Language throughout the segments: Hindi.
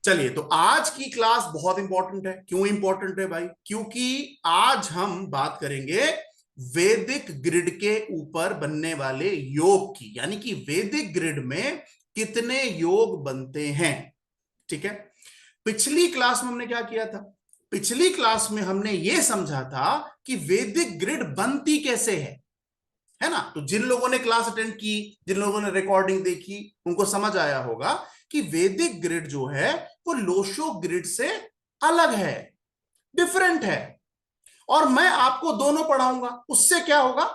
चलिए, तो आज की क्लास बहुत इंपॉर्टेंट है। क्यों इंपॉर्टेंट है भाई? क्योंकि आज हम बात करेंगे वैदिक ग्रिड के ऊपर बनने वाले योग की, यानी कि वैदिक ग्रिड में कितने योग बनते हैं। ठीक है। पिछली क्लास में हमने क्या किया था? पिछली क्लास में हमने यह समझा था कि वैदिक ग्रिड बनती कैसे है ना। तो जिन लोगों ने क्लास अटेंड की, जिन लोगों ने रिकॉर्डिंग देखी, उनको समझ आया होगा कि वैदिक ग्रिड जो है वो लोशो ग्रिड से अलग है, डिफरेंट है। और मैं आपको दोनों पढ़ाऊंगा। उससे क्या होगा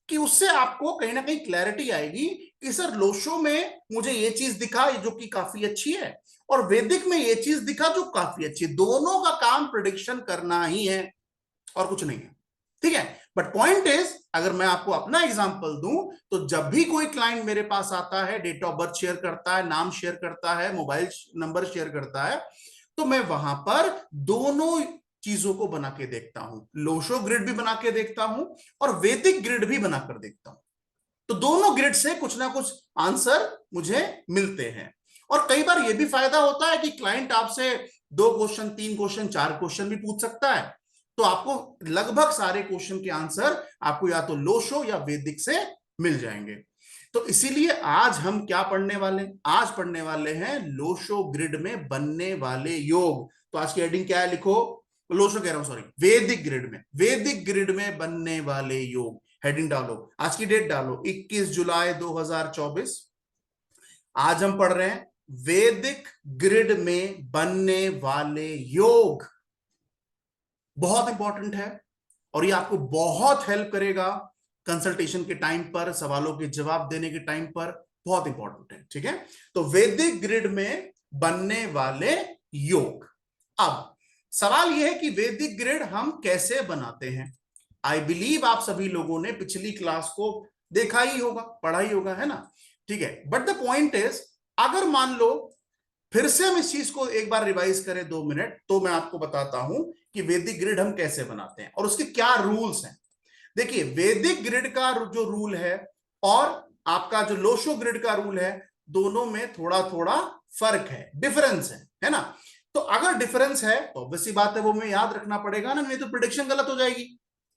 कि उससे आपको कहीं ना कहीं क्लैरिटी आएगी कि सर लोशो में मुझे ये चीज दिखा जो कि काफी अच्छी है, और वैदिक में ये चीज दिखा जो काफी अच्छी है। दोनों का काम प्रिडिक्शन करना ही है और कुछ नहीं है। ठीक है। बट पॉइंट इज, अगर मैं आपको अपना एग्जांपल दूं, तो जब भी कोई क्लाइंट मेरे पास आता है, डेट ऑफ बर्थ शेयर करता है, नाम शेयर करता है, मोबाइल नंबर शेयर करता है, तो मैं वहां पर दोनों चीजों को बना के देखता हूं। लोशो ग्रिड भी बना के देखता हूं और वैदिक ग्रिड भी बनाकर देखता हूं। तो दोनों ग्रिड से कुछ ना कुछ आंसर मुझे मिलते हैं। और कई बार यह भी फायदा होता है कि क्लाइंट आपसे 2 क्वेश्चन, 3 क्वेश्चन, 4 क्वेश्चन भी पूछ सकता है। तो आपको लगभग सारे क्वेश्चन के आंसर आपको या तो लोशो या वैदिक से मिल जाएंगे। तो इसीलिए आज हम क्या पढ़ने वाले हैं? आज पढ़ने वाले हैं लोशो ग्रिड में बनने वाले योग। तो आज की हेडिंग क्या है? लिखो, लोशो कह रहा हूं, सॉरी, वैदिक ग्रिड में, वैदिक ग्रिड में बनने वाले योग। हेडिंग डालो, आज की डेट डालो 21 जुलाई 2024। आज हम पढ़ रहे हैं वैदिक ग्रिड में बनने वाले योग। बहुत इंपॉर्टेंट है और ये आपको बहुत हेल्प करेगा कंसल्टेशन के टाइम पर, सवालों के जवाब देने के टाइम पर। बहुत इंपॉर्टेंट है। ठीक है। तो वैदिक ग्रिड में बनने वाले योग। अब सवाल यह है कि वैदिक ग्रिड हम कैसे बनाते हैं। आई बिलीव आप सभी लोगों ने पिछली क्लास को देखा ही होगा, पढ़ा ही होगा, है ना। ठीक है। बट द पॉइंट इज, अगर मान लो फिर से हम इस चीज को एक बार रिवाइज करें 2 मिनट, तो मैं आपको बताता हूं कि वैदिक ग्रिड हम कैसे बनाते हैं और उसके क्या रूल्स हैं। देखिए, वैदिक ग्रिड का जो रूल है और आपका जो लोशो ग्रिड का रूल है, दोनों में थोड़ा थोड़ा फर्क है, डिफरेंस है ना। तो अगर डिफरेंस है तो ऑब्वियसली बात है वो हमें याद रखना पड़ेगा ना, नहीं तो प्रिडिक्शन गलत हो जाएगी।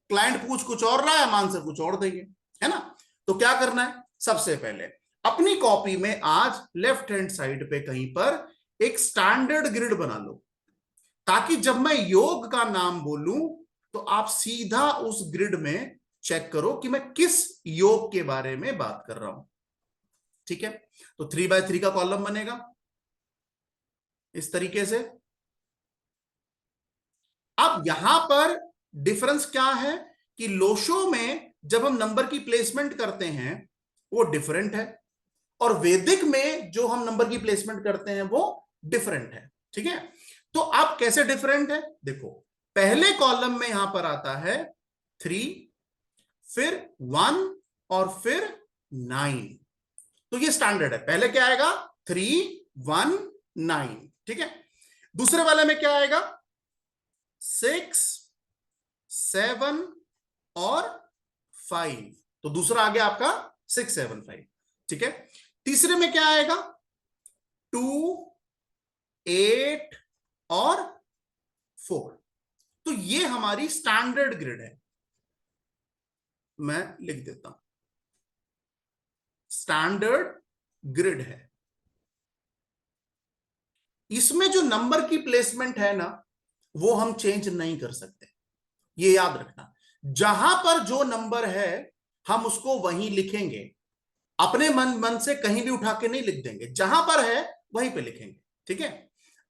क्लाइंट पूछ कुछ और रहा है, हम आंसर कुछ और देंगे, है ना। तो क्या करना है? सबसे पहले अपनी कॉपी में आज लेफ्ट हैंड साइड पे कहीं पर एक स्टैंडर्ड ग्रिड बना लो, ताकि जब मैं योग का नाम बोलूं तो आप सीधा उस ग्रिड में चेक करो कि मैं किस योग के बारे में बात कर रहा हूं। ठीक है। तो 3x3 का कॉलम बनेगा इस तरीके से। अब यहां पर डिफरेंस क्या है कि लोशो में जब हम नंबर की प्लेसमेंट करते हैं वो डिफरेंट है, और वैदिक में जो हम नंबर की प्लेसमेंट करते हैं वो डिफरेंट है। ठीक है। तो अब कैसे डिफरेंट है? देखो, पहले कॉलम में यहां पर आता है 3, फिर 1 और फिर 9। तो ये स्टैंडर्ड है। पहले क्या आएगा? 3, 1, 9। ठीक है। दूसरे वाले में क्या आएगा? 6, 7 और 5। तो दूसरा आ गया आपका 6, 7, 5। ठीक है। तीसरे में क्या आएगा? 2, 8 और 4। तो ये हमारी स्टैंडर्ड ग्रिड है। मैं लिख देता हूं, स्टैंडर्ड ग्रिड है। इसमें जो नंबर की प्लेसमेंट है ना, वो हम चेंज नहीं कर सकते। ये याद रखना, जहां पर जो नंबर है हम उसको वहीं लिखेंगे। अपने मन मन से कहीं भी उठा के नहीं लिख देंगे, जहां पर है वहीं पे लिखेंगे। ठीक है।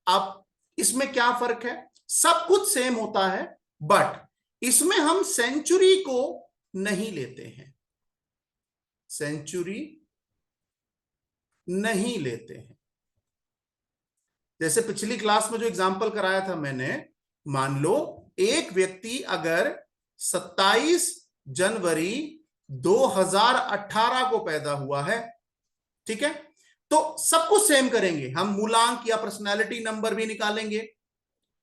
अब इसमें क्या फर्क है? सब कुछ सेम होता है, बट इसमें हम सेंचुरी को नहीं लेते हैं, सेंचुरी नहीं लेते हैं। जैसे पिछली क्लास में जो एग्जांपल कराया था मैंने, मान लो एक व्यक्ति अगर 27 जनवरी 2018 को पैदा हुआ है, ठीक है, तो सब कुछ सेम करेंगे। हम मूलांक या पर्सनैलिटी नंबर भी निकालेंगे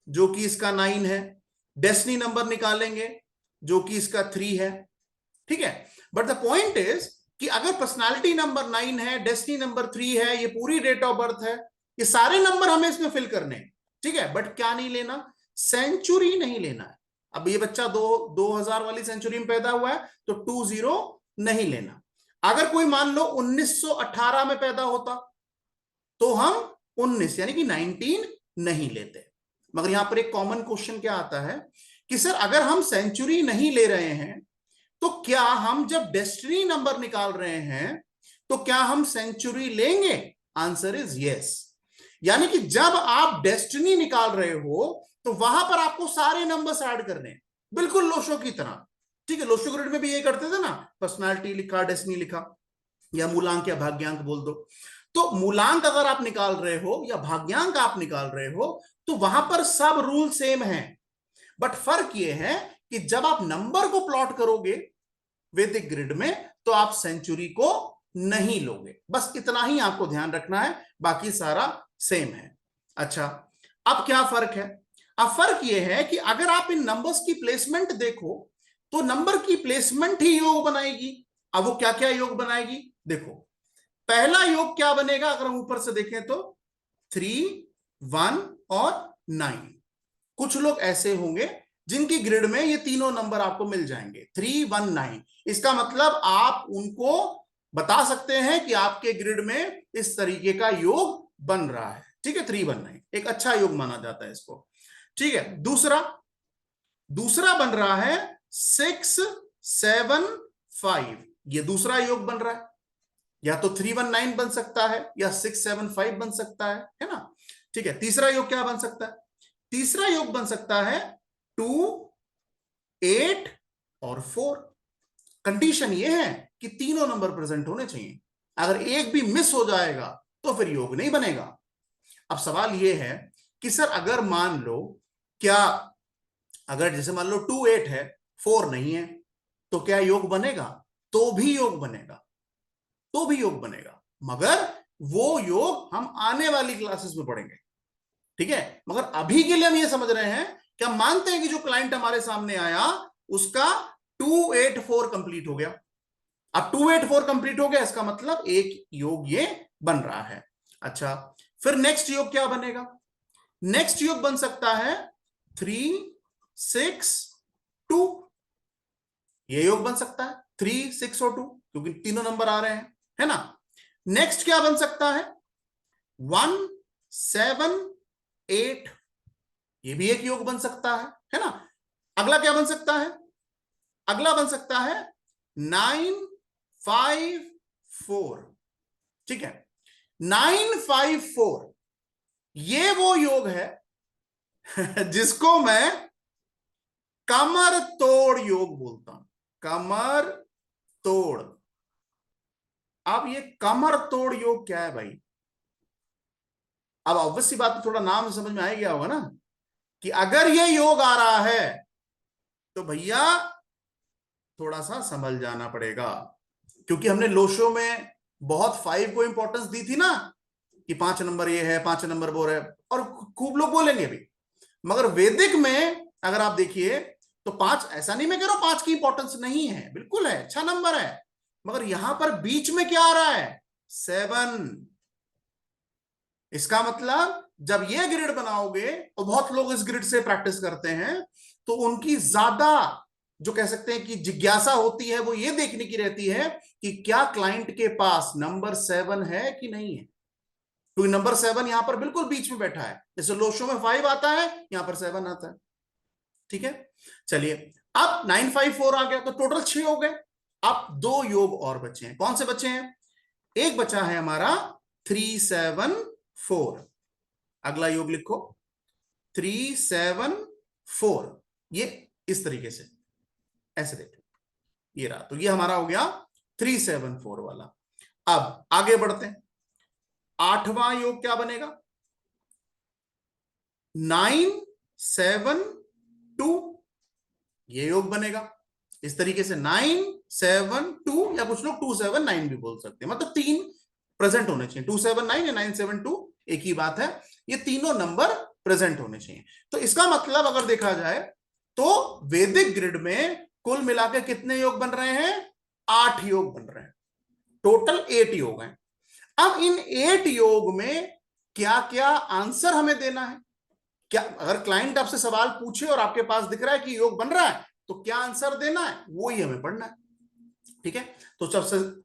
जो कि इसका 9 है, डेस्टिनी नंबर निकालेंगे जो कि इसका 3 है। ठीक है। बट द पॉइंट इज कि अगर पर्सनैलिटी नंबर 9 है, डेस्टिनी नंबर 3 है, ये पूरी डेट ऑफ बर्थ है, ये सारे नंबर हमें इसमें फिल करने हैं, ठीक है। बट क्या नहीं लेना, सेंचुरी नहीं लेना है। अब ये बच्चा 2000 वाली सेंचुरी में पैदा हुआ है तो 20 नहीं लेना। अगर कोई मान लो 1918 में पैदा होता तो हम 19 यानी कि 19 नहीं लेते। मगर यहां पर एक कॉमन क्वेश्चन क्या आता है कि सर अगर हम सेंचुरी नहीं ले रहे हैं तो क्या हम जब डेस्टिनी नंबर निकाल रहे हैं तो क्या हम सेंचुरी लेंगे? Answer is yes. यानी कि जब आप डेस्टिनी निकाल रहे हो तो वहां पर आपको सारे नंबर्स ऐड करने हैं, बिल्कुल लोशो की तरह, ठीक है। लोशो ग्रिड में भी ये करते थे ना, पर्सनालिटी लिखा, डेस्टिनी लिखा, या मूलांक या भाग्यांक बोल दो। तो मूलांक अगर आप निकाल रहे हो या भाग्यांक आप निकाल रहे हो तो वहां पर सब रूल सेम है। बट फर्क यह है कि जब आप नंबर को प्लॉट करोगे वैदिक ग्रिड में तो आप सेंचुरी को नहीं लोगे। बस इतना ही आपको ध्यान रखना है, बाकी सारा सेम है। अच्छा, अब क्या फर्क है? अब फर्क यह है कि अगर आप इन नंबर्स की प्लेसमेंट देखो तो नंबर की प्लेसमेंट ही योग बनाएगी। अब वो क्या क्या योग बनाएगी देखो। पहला योग क्या बनेगा अगर हम ऊपर से देखें तो 3, 1 और 9। कुछ लोग ऐसे होंगे जिनकी ग्रिड में ये तीनों नंबर आपको मिल जाएंगे, 3, 1, 9। इसका मतलब आप उनको बता सकते हैं कि आपके ग्रिड में इस तरीके का योग बन रहा है, ठीक है। 3, 1, 9 एक अच्छा योग माना जाता है इसको, ठीक है। दूसरा बन रहा है 6, 7, 5। ये दूसरा योग बन रहा है, या तो 3, 1, 9 बन सकता है या 6, 7, 5 बन सकता है ना, ठीक है। तीसरा योग क्या बन सकता है? तीसरा योग बन सकता है 2, 8 और 4। कंडीशन ये है कि तीनों नंबर प्रेजेंट होने चाहिए। अगर एक भी मिस हो जाएगा तो फिर योग नहीं बनेगा। अब सवाल ये है कि सर अगर मान लो, क्या अगर जैसे मान लो 2, 8 है, 4 नहीं है, तो क्या योग बनेगा? तो भी योग बनेगा, तो भी योग बनेगा, मगर वो योग हम आने वाली क्लासेस में पढ़ेंगे, ठीक है। मगर अभी के लिए हम ये समझ रहे हैं कि हम मानते हैं कि जो क्लाइंट हमारे सामने आया उसका 284 कंप्लीट हो गया। अब 284 कंप्लीट हो गया, इसका मतलब एक योग ये बन रहा है। अच्छा, फिर नेक्स्ट योग क्या बनेगा? नेक्स्ट योग बन सकता है 3, 6, 2। ये योग बन सकता है 3, 6 और 2, क्योंकि तीनों नंबर आ रहे हैं, है ना। नेक्स्ट क्या बन सकता है? 1, 7, 8। ये भी एक योग बन सकता है ना। अगला क्या बन सकता है? अगला बन सकता है 9, 5, 4, ठीक है। 9, 5, 4 ये वो योग है जिसको मैं कमर तोड़ योग बोलता हूं, कमर तोड़। अब ये कमर तोड़ योग क्या है भाई? अब ऑब्वियसली बात है, थोड़ा नाम समझ में आ गया होगा ना कि अगर ये योग आ रहा है तो भैया थोड़ा सा संभल जाना पड़ेगा, क्योंकि हमने लोशो में बहुत 5 को इंपॉर्टेंस दी थी ना, कि 5 नंबर ये है, 5 नंबर वो है, और खूब लोग बोलेंगे भी। मगर वैदिक में अगर आप देखिए तो 5, ऐसा नहीं मैं कह रहा हूं 5 की इंपॉर्टेंस नहीं है, बिल्कुल है, अच्छा नंबर है, मगर यहां पर बीच में क्या आ रहा है? 7। इसका मतलब जब ये ग्रिड बनाओगे, और बहुत लोग इस ग्रिड से प्रैक्टिस करते हैं, तो उनकी ज्यादा जो कह सकते हैं कि जिज्ञासा होती है वो ये देखने की रहती है कि क्या क्लाइंट के पास नंबर 7 है कि नहीं है। क्योंकि नंबर 7 यहां पर बिल्कुल बीच में बैठा है, जैसे लोशो में 5 आता है, यहां पर 7 आता है, ठीक है। चलिए, अब 9, 5, 4 आ गया तो टोटल 6 हो गए। अब 2 योग और बचे हैं। कौन से बचे हैं? एक बचा है हमारा 3, 7, 4। अगला योग लिखो 3, 7, 4। ये इस तरीके से ऐसे देखो, ये रहा, तो ये हमारा हो गया 3, 7, 4 वाला। अब आगे बढ़ते हैं, 8वां योग क्या बनेगा? 9, 7, 2। ये योग बनेगा इस तरीके से, 9, 7, 2, या कुछ लोग 2, 7, 9 भी बोल सकते हैं, मतलब 3 प्रेजेंट होने चाहिए। 2, 7, 9 या 9, 7, 2 एक ही बात है, ये तीनों नंबर प्रेजेंट होने चाहिए। तो इसका मतलब अगर देखा जाए तो वैदिक ग्रिड में कुल मिलाकर कितने योग बन रहे हैं? 8 योग बन रहे हैं, टोटल 8 योग हैं। अब इन 8 योग में क्या क्या आंसर हमें देना है। क्या अगर क्लाइंट आपसे सवाल पूछे और आपके पास दिख रहा है कि योग बन रहा है, तो क्या आंसर देना है, वो ही हमें पढ़ना है। ठीक है, तो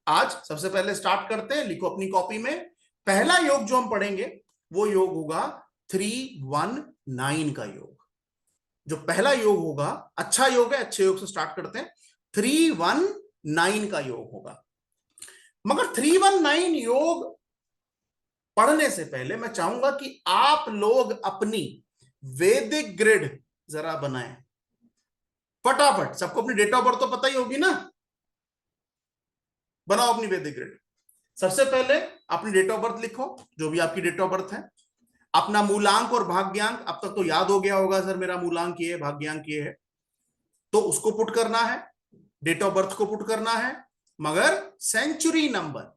आज सबसे पहले स्टार्ट करते हैं। लिखो अपनी कॉपी में, पहला योग जो हम पढ़ेंगे वो योग होगा 319 का योग। जो पहला योग होगा, अच्छा योग है, अच्छे योग से स्टार्ट करते हैं। 319 का योग होगा। मगर 319 योग पढ़ने से पहले मैं चाहूंगा कि आप लोग अपनी वैदिक ग्रिड जरा बनाएं फटाफट। सबको अपनी डेट ऑफ बर्थ तो पता ही होगी ना, बनाओ अपनी वैदिक ग्रिड। सबसे पहले अपनी डेट ऑफ बर्थ लिखो, जो भी आपकी डेट ऑफ बर्थ है। अपना मूलांक और भाग्यांक अब तक तो याद हो गया होगा, सर मेरा मूलांक ये है, भाग्यांक ये है, तो उसको पुट करना है, डेट ऑफ बर्थ को पुट करना है। मगर सेंचुरी नंबर,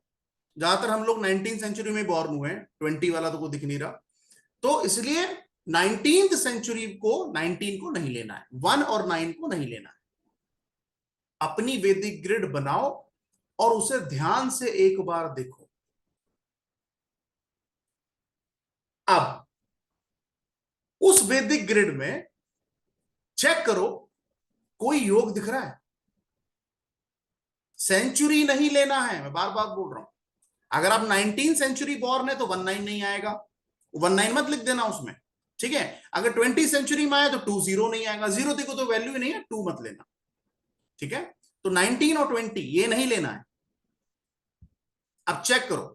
ज्यादातर हम लोग 19 सेंचुरी में बॉर्न हुए हैं, 20 वाला तो कोई दिख नहीं रहा, तो इसलिए 19th सेंचुरी को 19 को नहीं लेना है, 1 और 9 को नहीं लेना है। अपनी वैदिक ग्रिड बनाओ और उसे ध्यान से एक बार देखो। अब उस वैदिक ग्रिड में चेक करो, कोई योग दिख रहा है? सेंचुरी नहीं लेना है, मैं बार बार बोल रहा हूं। अगर आप 19 सेंचुरी बॉर्न है तो 19 नहीं आएगा, 19 मत लिख देना उसमें। ठीक है, अगर 20 सेंचुरी में आया तो 20 नहीं आएगा, जीरो देखो तो वैल्यू ही नहीं है, 2 मत लेना। ठीक है, तो 19 और 20 ये नहीं लेना है। अब चेक करो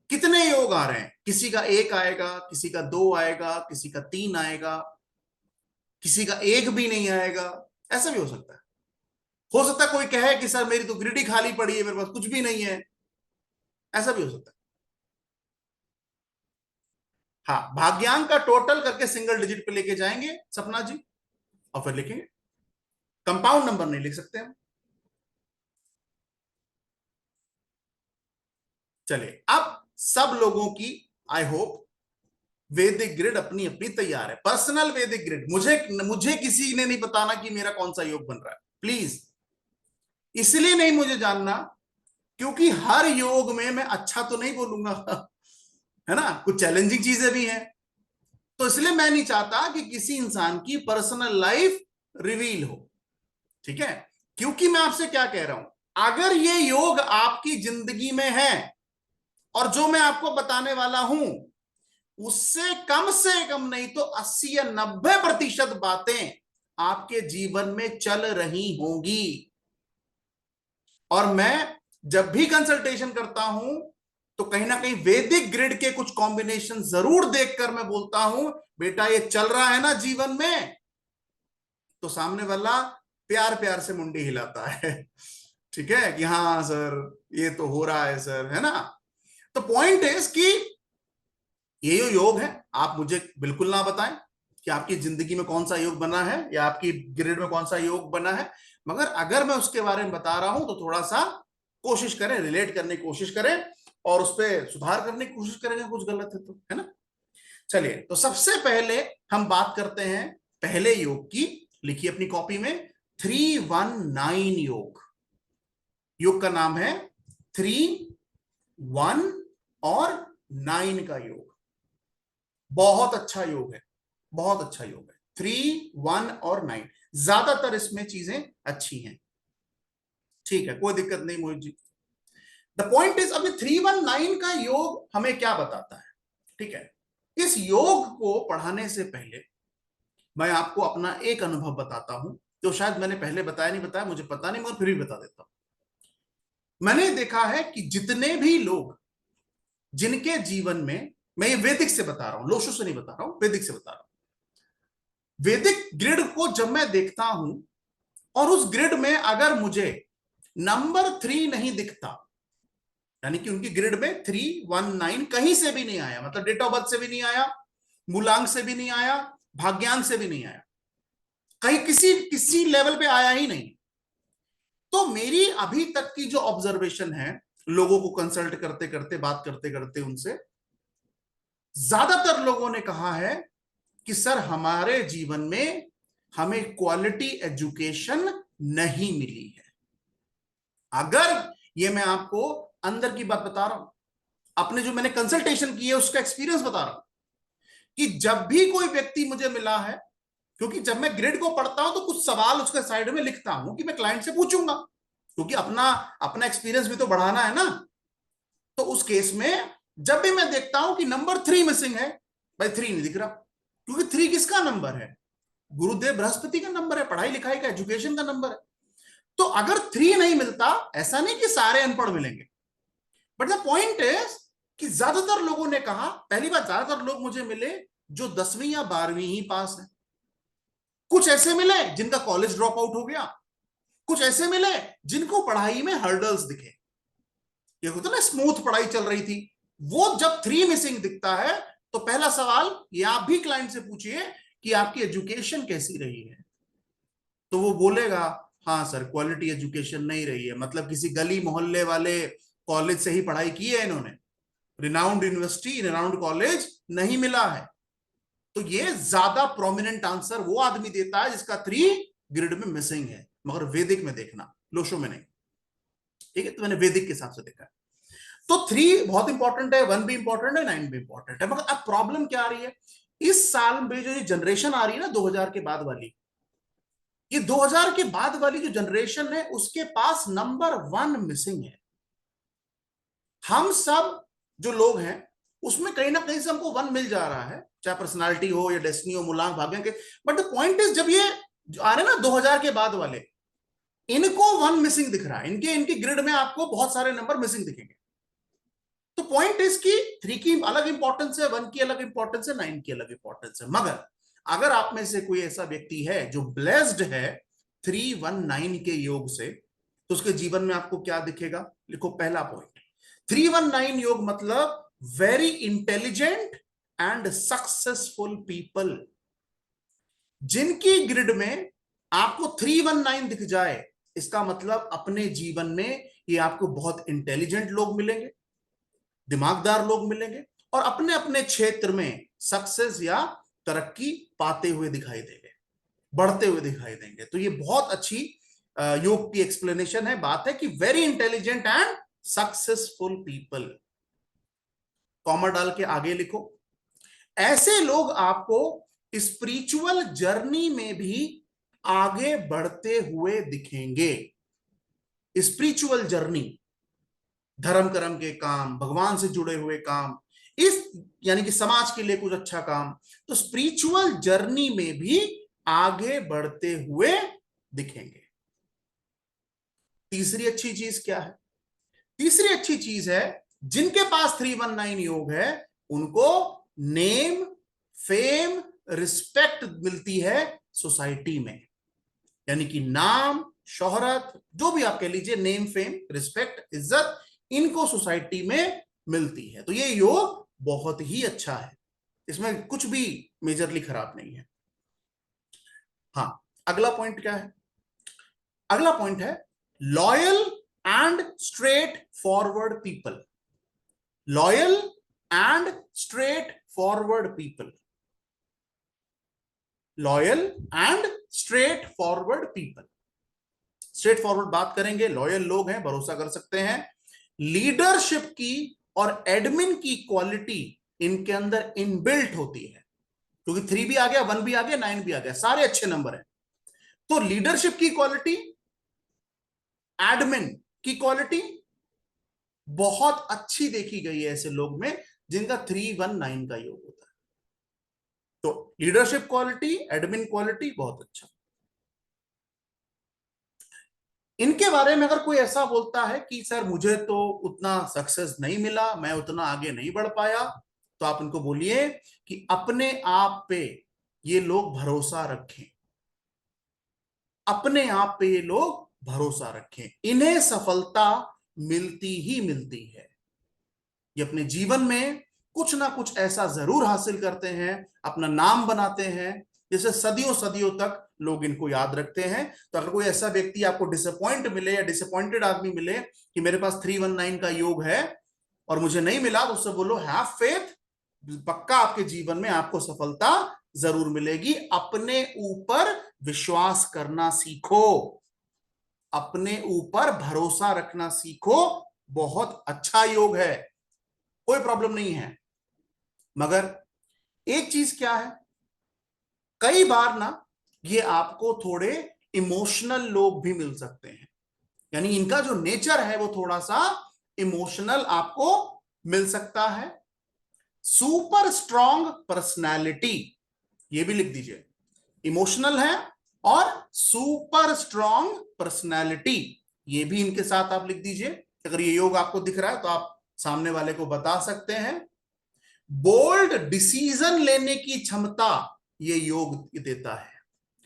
कितने योग आ रहे हैं। किसी का 1 आएगा, किसी का 2 आएगा, किसी का 3 आएगा, किसी का 1 भी नहीं आएगा। ऐसा भी हो सकता है। हो सकता है कोई कहे कि सर मेरी तो ग्रिड ही खाली पड़ी है, मेरे पास कुछ भी नहीं है। ऐसा भी हो सकता है। हाँ, भाग्यांक का टोटल करके सिंगल डिजिट पे लेके जाएंगे सपना जी, और फिर लिखेंगे। कंपाउंड नंबर नहीं लिख सकते हम। चलिए, अब सब लोगों की आई होप वैदिक ग्रिड अपनी अपनी तैयार है। पर्सनल वैदिक ग्रिड, मुझे मुझे किसी ने नहीं बताना कि मेरा कौन सा योग बन रहा है, प्लीज। इसलिए नहीं मुझे जानना क्योंकि हर योग में मैं अच्छा तो नहीं बोलूंगा है ना, कुछ चैलेंजिंग चीजें भी हैं। तो इसलिए मैं नहीं चाहता कि किसी इंसान की पर्सनल लाइफ रिवील हो। ठीक है, क्योंकि मैं आपसे क्या कह रहा हूं, अगर ये योग आपकी जिंदगी में है और जो मैं आपको बताने वाला हूं उससे कम से कम नहीं तो 80 या 90% बातें आपके जीवन में चल रही होंगी। और मैं जब भी कंसल्टेशन करता हूं तो कहीं ना कहीं वैदिक ग्रिड के कुछ कॉम्बिनेशन जरूर देखकर मैं बोलता हूं, बेटा ये चल रहा है ना जीवन में। तो सामने वाला प्यार प्यार से मुंडी हिलाता है ठीक है कि हाँ सर ये तो हो रहा है सर, है ना। तो पॉइंट है कि ये जो योग है, आप मुझे बिल्कुल ना बताएं कि आपकी जिंदगी में कौन सा योग बना है या आपकी ग्रिड में कौन सा योग बना है। मगर अगर मैं उसके बारे में बता रहा हूं तो थोड़ा सा कोशिश करें, रिलेट करने की कोशिश करें और उस पर सुधार करने की कोशिश करेंगे, कुछ गलत है तो, है ना। चलिए, तो सबसे पहले हम बात करते हैं पहले योग की। लिखिए अपनी कॉपी में 319 योग। योग का नाम है 3, 1 और 9 का योग। बहुत अच्छा योग है, बहुत अच्छा योग है। 3, 1 और 9, ज्यादातर इसमें चीजें अच्छी हैं। ठीक है, कोई दिक्कत नहीं Mohit ji. The point is, अभी 319 का योग हमें क्या बताता है। ठीक है, इस योग को पढ़ाने से पहले मैं आपको अपना एक अनुभव बताता हूं, जो शायद मैंने पहले बताया नहीं बताया मुझे पता नहीं, मगर फिर भी बता देता हूं। मैंने देखा है कि जितने भी लोग जिनके जीवन में, मैं ये वैदिक से बता रहा हूं, लोशु से नहीं बता रहा हूं, वैदिक से बता रहा हूं। वैदिक ग्रिड को जब मैं देखता हूं और उस ग्रिड में अगर मुझे नंबर 3 नहीं दिखता, यानी कि उनकी ग्रिड में 319 कहीं से भी नहीं आया, मतलब डेट ऑफ बर्थ से भी नहीं आया, मूलांक से भी नहीं आया, भाग्यांक से भी नहीं आया, कहीं किसी किसी लेवल पे आया ही नहीं, तो मेरी अभी तक की जो ऑब्जर्वेशन है, लोगों को कंसल्ट करते करते, बात करते करते उनसे, ज्यादातर लोगों ने कहा है कि सर हमारे जीवन में हमें क्वालिटी एजुकेशन नहीं मिली है। अगर ये मैं आपको अंदर की बात बता रहा हूं, अपने जो मैंने कंसल्टेशन की है उसका एक्सपीरियंस बता रहा हूं कि जब भी कोई व्यक्ति मुझे मिला है, क्योंकि जब मैं ग्रिड को पढ़ता हूं तो कुछ सवाल उसके साइड में लिखता हूं कि मैं क्लाइंट से पूछूंगा, क्योंकि अपना अपना एक्सपीरियंस भी तो बढ़ाना है ना। तो उस केस में जब भी मैं देखता हूं कि नंबर 3 मिसिंग है, भाई 3 नहीं दिख रहा, क्योंकि 3 किसका नंबर है? गुरुदेव बृहस्पति का नंबर है, पढ़ाई लिखाई का, एजुकेशन का नंबर है। तो अगर 3 नहीं मिलता, ऐसा नहीं कि सारे अनपढ़ मिलेंगे, बट द पॉइंट इज कि ज्यादातर लोगों ने कहा, पहली बात ज्यादातर लोग मुझे मिले जो 10वीं या 12वीं ही पास है। कुछ ऐसे मिले जिनका कॉलेज ड्रॉप आउट हो गया, कुछ ऐसे मिले जिनको पढ़ाई में हर्डल्स दिखे, ये होता ना स्मूथ पढ़ाई चल रही थी। वो जब 3 मिसिंग दिखता है तो पहला सवाल ये आप भी क्लाइंट से पूछिए कि आपकी एजुकेशन कैसी रही है, तो वो बोलेगा हाँ सर क्वालिटी एजुकेशन नहीं रही है, मतलब किसी गली मोहल्ले वाले कॉलेज से ही पढ़ाई की है इन्होंने, रिनाउंड यूनिवर्सिटी रिनाउंड कॉलेज नहीं मिला है। तो ये ज्यादा प्रोमिनेंट आंसर वो आदमी देता है जिसका 3 ग्रिड में मिसिंग है, मगर वैदिक में देखना, लोशो में नहीं। ठीक है, तो मैंने वैदिक के हिसाब से देखा है। तो 3 बहुत इंपॉर्टेंट है, 1 भी इंपॉर्टेंट है, 9 भी इंपॉर्टेंट है। मगर अब प्रॉब्लम क्या आ रही है, इस साल में जो जनरेशन आ रही है ना 2000 के बाद वाली, ये 2000 के बाद वाली जो जनरेशन है उसके पास नंबर 1 मिसिंग है। हम सब जो लोग हैं उसमें कहीं ना कहीं से हमको 1 मिल जा रहा है, चाहे पर्सनालिटी हो या डेस्टिनी हो, मूलांक भाग्य के। बट द पॉइंट इज जब ये आ रहे ना 2000 के बाद वाले, इनको 1 मिसिंग दिख रहा है, इनके इनकी ग्रिड में आपको बहुत सारे नंबर मिसिंग दिखेंगे। तो पॉइंट इज कि 3 की अलग इंपॉर्टेंस है, 1 की अलग इंपॉर्टेंस है, 9 की अलग इंपॉर्टेंस है। मगर अगर आप में से कोई ऐसा व्यक्ति है जो ब्लेस्ड है 319 के योग से, तो उसके जीवन में आपको क्या दिखेगा? लिखो पहला पॉइंट, 319 योग मतलब very intelligent and successful people. जिनकी ग्रिड में आपको 319 दिख जाए, इसका मतलब अपने जीवन में ये आपको बहुत इंटेलिजेंट लोग मिलेंगे, दिमागदार लोग मिलेंगे, और अपने अपने क्षेत्र में सक्सेस या तरक्की पाते हुए दिखाई देंगे, बढ़ते हुए दिखाई देंगे। तो ये बहुत अच्छी योग की एक्सप्लेनेशन है, बात है कि very intelligent and successful people. Comma डाल के आगे लिखो, ऐसे लोग आपको स्पिरिचुअल जर्नी में भी आगे बढ़ते हुए दिखेंगे। स्पिरिचुअल जर्नी, धर्म कर्म के काम, भगवान से जुड़े हुए काम, इस यानी कि समाज के लिए कुछ अच्छा काम, तो स्पिरिचुअल जर्नी में भी आगे बढ़ते हुए दिखेंगे। तीसरी अच्छी चीज क्या है? तीसरी अच्छी चीज है, जिनके पास 319 योग है उनको नेम, फेम, रिस्पेक्ट मिलती है सोसाइटी में। यानी कि नाम, शोहरत, जो भी आप कह लीजिए, नेम, फेम, रिस्पेक्ट, इज्जत, इनको सोसाइटी में मिलती है। तो ये योग बहुत ही अच्छा है, इसमें कुछ भी मेजरली खराब नहीं है। हाँ, अगला पॉइंट क्या है? अगला पॉइंट है loyal and straight forward people. Loyal and straight forward people. Loyal and straight forward people. Straight forward बात करेंगे, लॉयल लोग हैं, भरोसा कर सकते हैं। लीडरशिप की और एडमिन की क्वालिटी इनके अंदर इनबिल्ट होती है, क्योंकि 3 भी आ गया, 1 भी आ गया, 9 भी आ गया, सारे अच्छे नंबर हैं। तो लीडरशिप की क्वालिटी, एडमिन की क्वालिटी बहुत अच्छी देखी गई है ऐसे लोग में जिनका 319 का योग होता है। तो लीडरशिप क्वालिटी, एडमिन क्वालिटी बहुत अच्छा। इनके बारे में अगर कोई ऐसा बोलता है कि सर मुझे तो उतना सक्सेस नहीं मिला, मैं उतना आगे नहीं बढ़ पाया, तो आप उनको बोलिए कि अपने आप पे ये लोग भरोसा रखें। अपने आप पे ये लोग भरोसा रखें, इन्हें सफलता मिलती ही मिलती है। ये अपने जीवन में कुछ ना कुछ ऐसा जरूर हासिल करते हैं, अपना नाम बनाते हैं, जैसे सदियों सदियों तक लोग इनको याद रखते हैं। तो अगर कोई ऐसा व्यक्ति आपको डिसअपॉइंट मिले या डिसअपॉइंटेड आदमी मिले कि मेरे पास 319 का योग है और मुझे नहीं मिला, तो उससे बोलो हैव फेथ, पक्का आपके जीवन में आपको सफलता जरूर मिलेगी। अपने ऊपर विश्वास करना सीखो, अपने ऊपर भरोसा रखना सीखो, बहुत अच्छा योग है। कोई प्रॉब्लम नहीं है। मगर एक चीज क्या है, कई बार ना ये आपको थोड़े इमोशनल लोग भी मिल सकते हैं, यानी इनका जो नेचर है वो थोड़ा सा इमोशनल आपको मिल सकता है। सुपर स्ट्रॉन्ग पर्सनैलिटी, ये भी लिख दीजिए, इमोशनल है और सुपर स्ट्रॉन्ग पर्सनैलिटी, ये भी इनके साथ आप लिख दीजिए। अगर ये योग आपको दिख रहा है तो आप सामने वाले को बता सकते हैं। बोल्ड डिसीजन लेने की क्षमता ये योग देता है,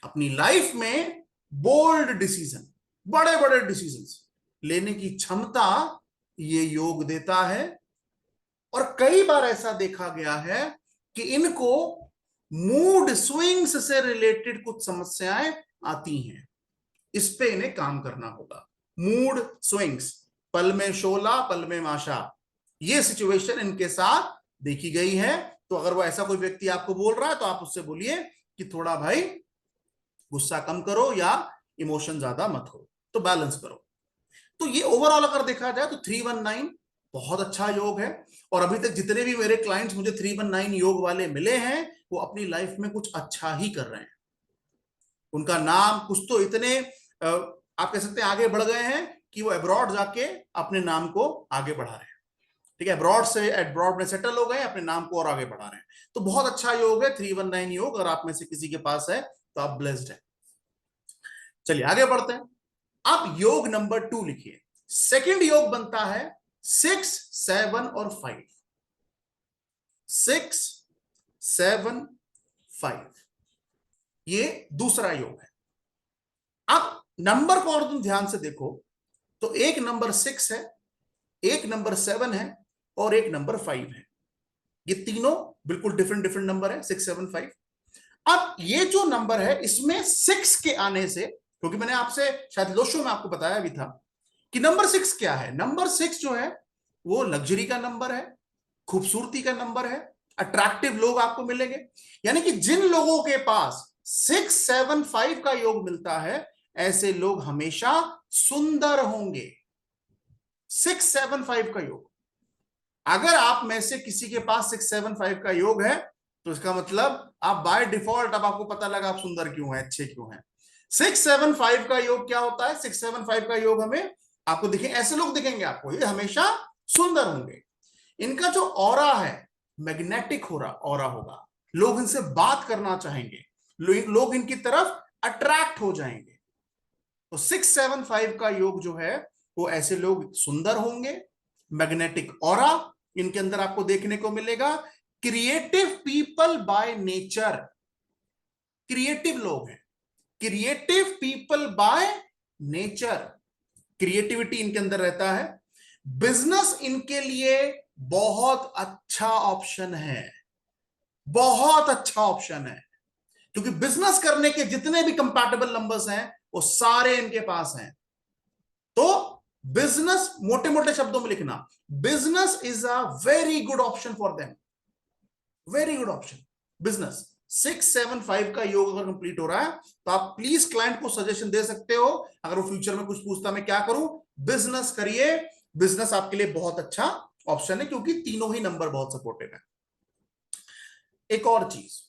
अपनी लाइफ में बोल्ड डिसीजन, बड़े बड़े डिसीजंस लेने की क्षमता ये योग देता है। और कई बार ऐसा देखा गया है कि इनको मूड स्विंग्स से रिलेटेड कुछ समस्याएं आती हैं, इस पे इन्हें काम करना होगा। मूड स्विंग्स, पल में शोला पल में माशा, ये सिचुएशन इनके साथ देखी गई है। तो अगर वो ऐसा कोई व्यक्ति आपको बोल रहा है तो आप उससे बोलिए कि थोड़ा भाई गुस्सा कम करो या इमोशन ज्यादा मत हो, तो बैलेंस करो। तो ये ओवरऑल अगर देखा जाए तो 319 बहुत अच्छा योग है। और अभी तक जितने भी मेरे क्लाइंट्स मुझे 319 योग वाले मिले हैं वो अपनी लाइफ में कुछ अच्छा ही कर रहे हैं। उनका नाम कुछ तो इतने आप कह सकते हैं आगे बढ़ गए हैं कि वो अब्रॉड जाके अपने नाम को आगे बढ़ा रहे हैं। ठीक है, अब्रॉड में सेटल हो गए, अपने नाम को और आगे बढ़ा रहे हैं। तो बहुत अच्छा योग है 319 योग, अगर आप में से किसी के पास है तो आप ब्लेस्ड है। चलिए आगे बढ़ते हैं। अब योग नंबर 2 लिखिए। सेकंड योग बनता है 6, 7 और 5। 6, 7, 5 ये दूसरा योग है। अब नंबर को और तुम ध्यान से देखो तो एक नंबर 6 है, एक नंबर 7 है और एक नंबर 5 है। ये तीनों बिल्कुल डिफरेंट डिफरेंट नंबर है, 6, 7, 5। अब ये जो नंबर है इसमें 6 के आने से, क्योंकि मैंने आपसे शायद लो शो में आपको बताया भी था कि नंबर 6 क्या है। नंबर 6 जो है वो लग्जरी का नंबर है, खूबसूरती का नंबर है, अट्रैक्टिव लोग आपको मिलेंगे। यानी कि जिन लोगों के पास 6, 7, 5 का योग मिलता है ऐसे लोग हमेशा सुंदर होंगे। 6, 7, 5 का योग, अगर आप में से किसी के पास 6, 7, 5 का योग है तो इसका मतलब आप बाय डिफॉल्ट, अब आपको पता लगा आप सुंदर क्यों हैं, अच्छे क्यों हैं। 6, 7, 5 का योग क्या होता है? 6, 7, 5 का योग हमें आपको दिखे, ऐसे लोग दिखेंगे आपको, ये हमेशा सुंदर होंगे। इनका जो ऑरा है मैग्नेटिक ऑरा होगा, लोग इनसे बात करना चाहेंगे, लोग इनकी तरफ अट्रैक्ट हो जाएंगे। तो 6, 7, 5 का योग जो है वो ऐसे लोग सुंदर होंगे, मैग्नेटिक ऑरा इनके अंदर आपको देखने को मिलेगा। Creative people by nature, creative लोग हैं, creative people by nature, creativity इनके अंदर रहता है। बिजनेस इनके लिए बहुत अच्छा ऑप्शन है, बहुत अच्छा ऑप्शन है, क्योंकि बिजनेस करने के जितने भी कंपैटिबल नंबर्स हैं वो सारे इनके पास हैं। तो बिजनेस, मोटे मोटे शब्दों में लिखना, business is a very good option for them, very good option business. 6, 7, 5 का योग अगर कंप्लीट हो रहा है तो आप प्लीज क्लाइंट को सजेशन दे सकते हो, अगर वो फ्यूचर में कुछ पूछता मैं क्या करूं, बिजनेस करिए, बिजनेस आपके लिए बहुत अच्छा ऑप्शन है, क्योंकि तीनों ही नंबर बहुत सपोर्टिव है। एक और चीज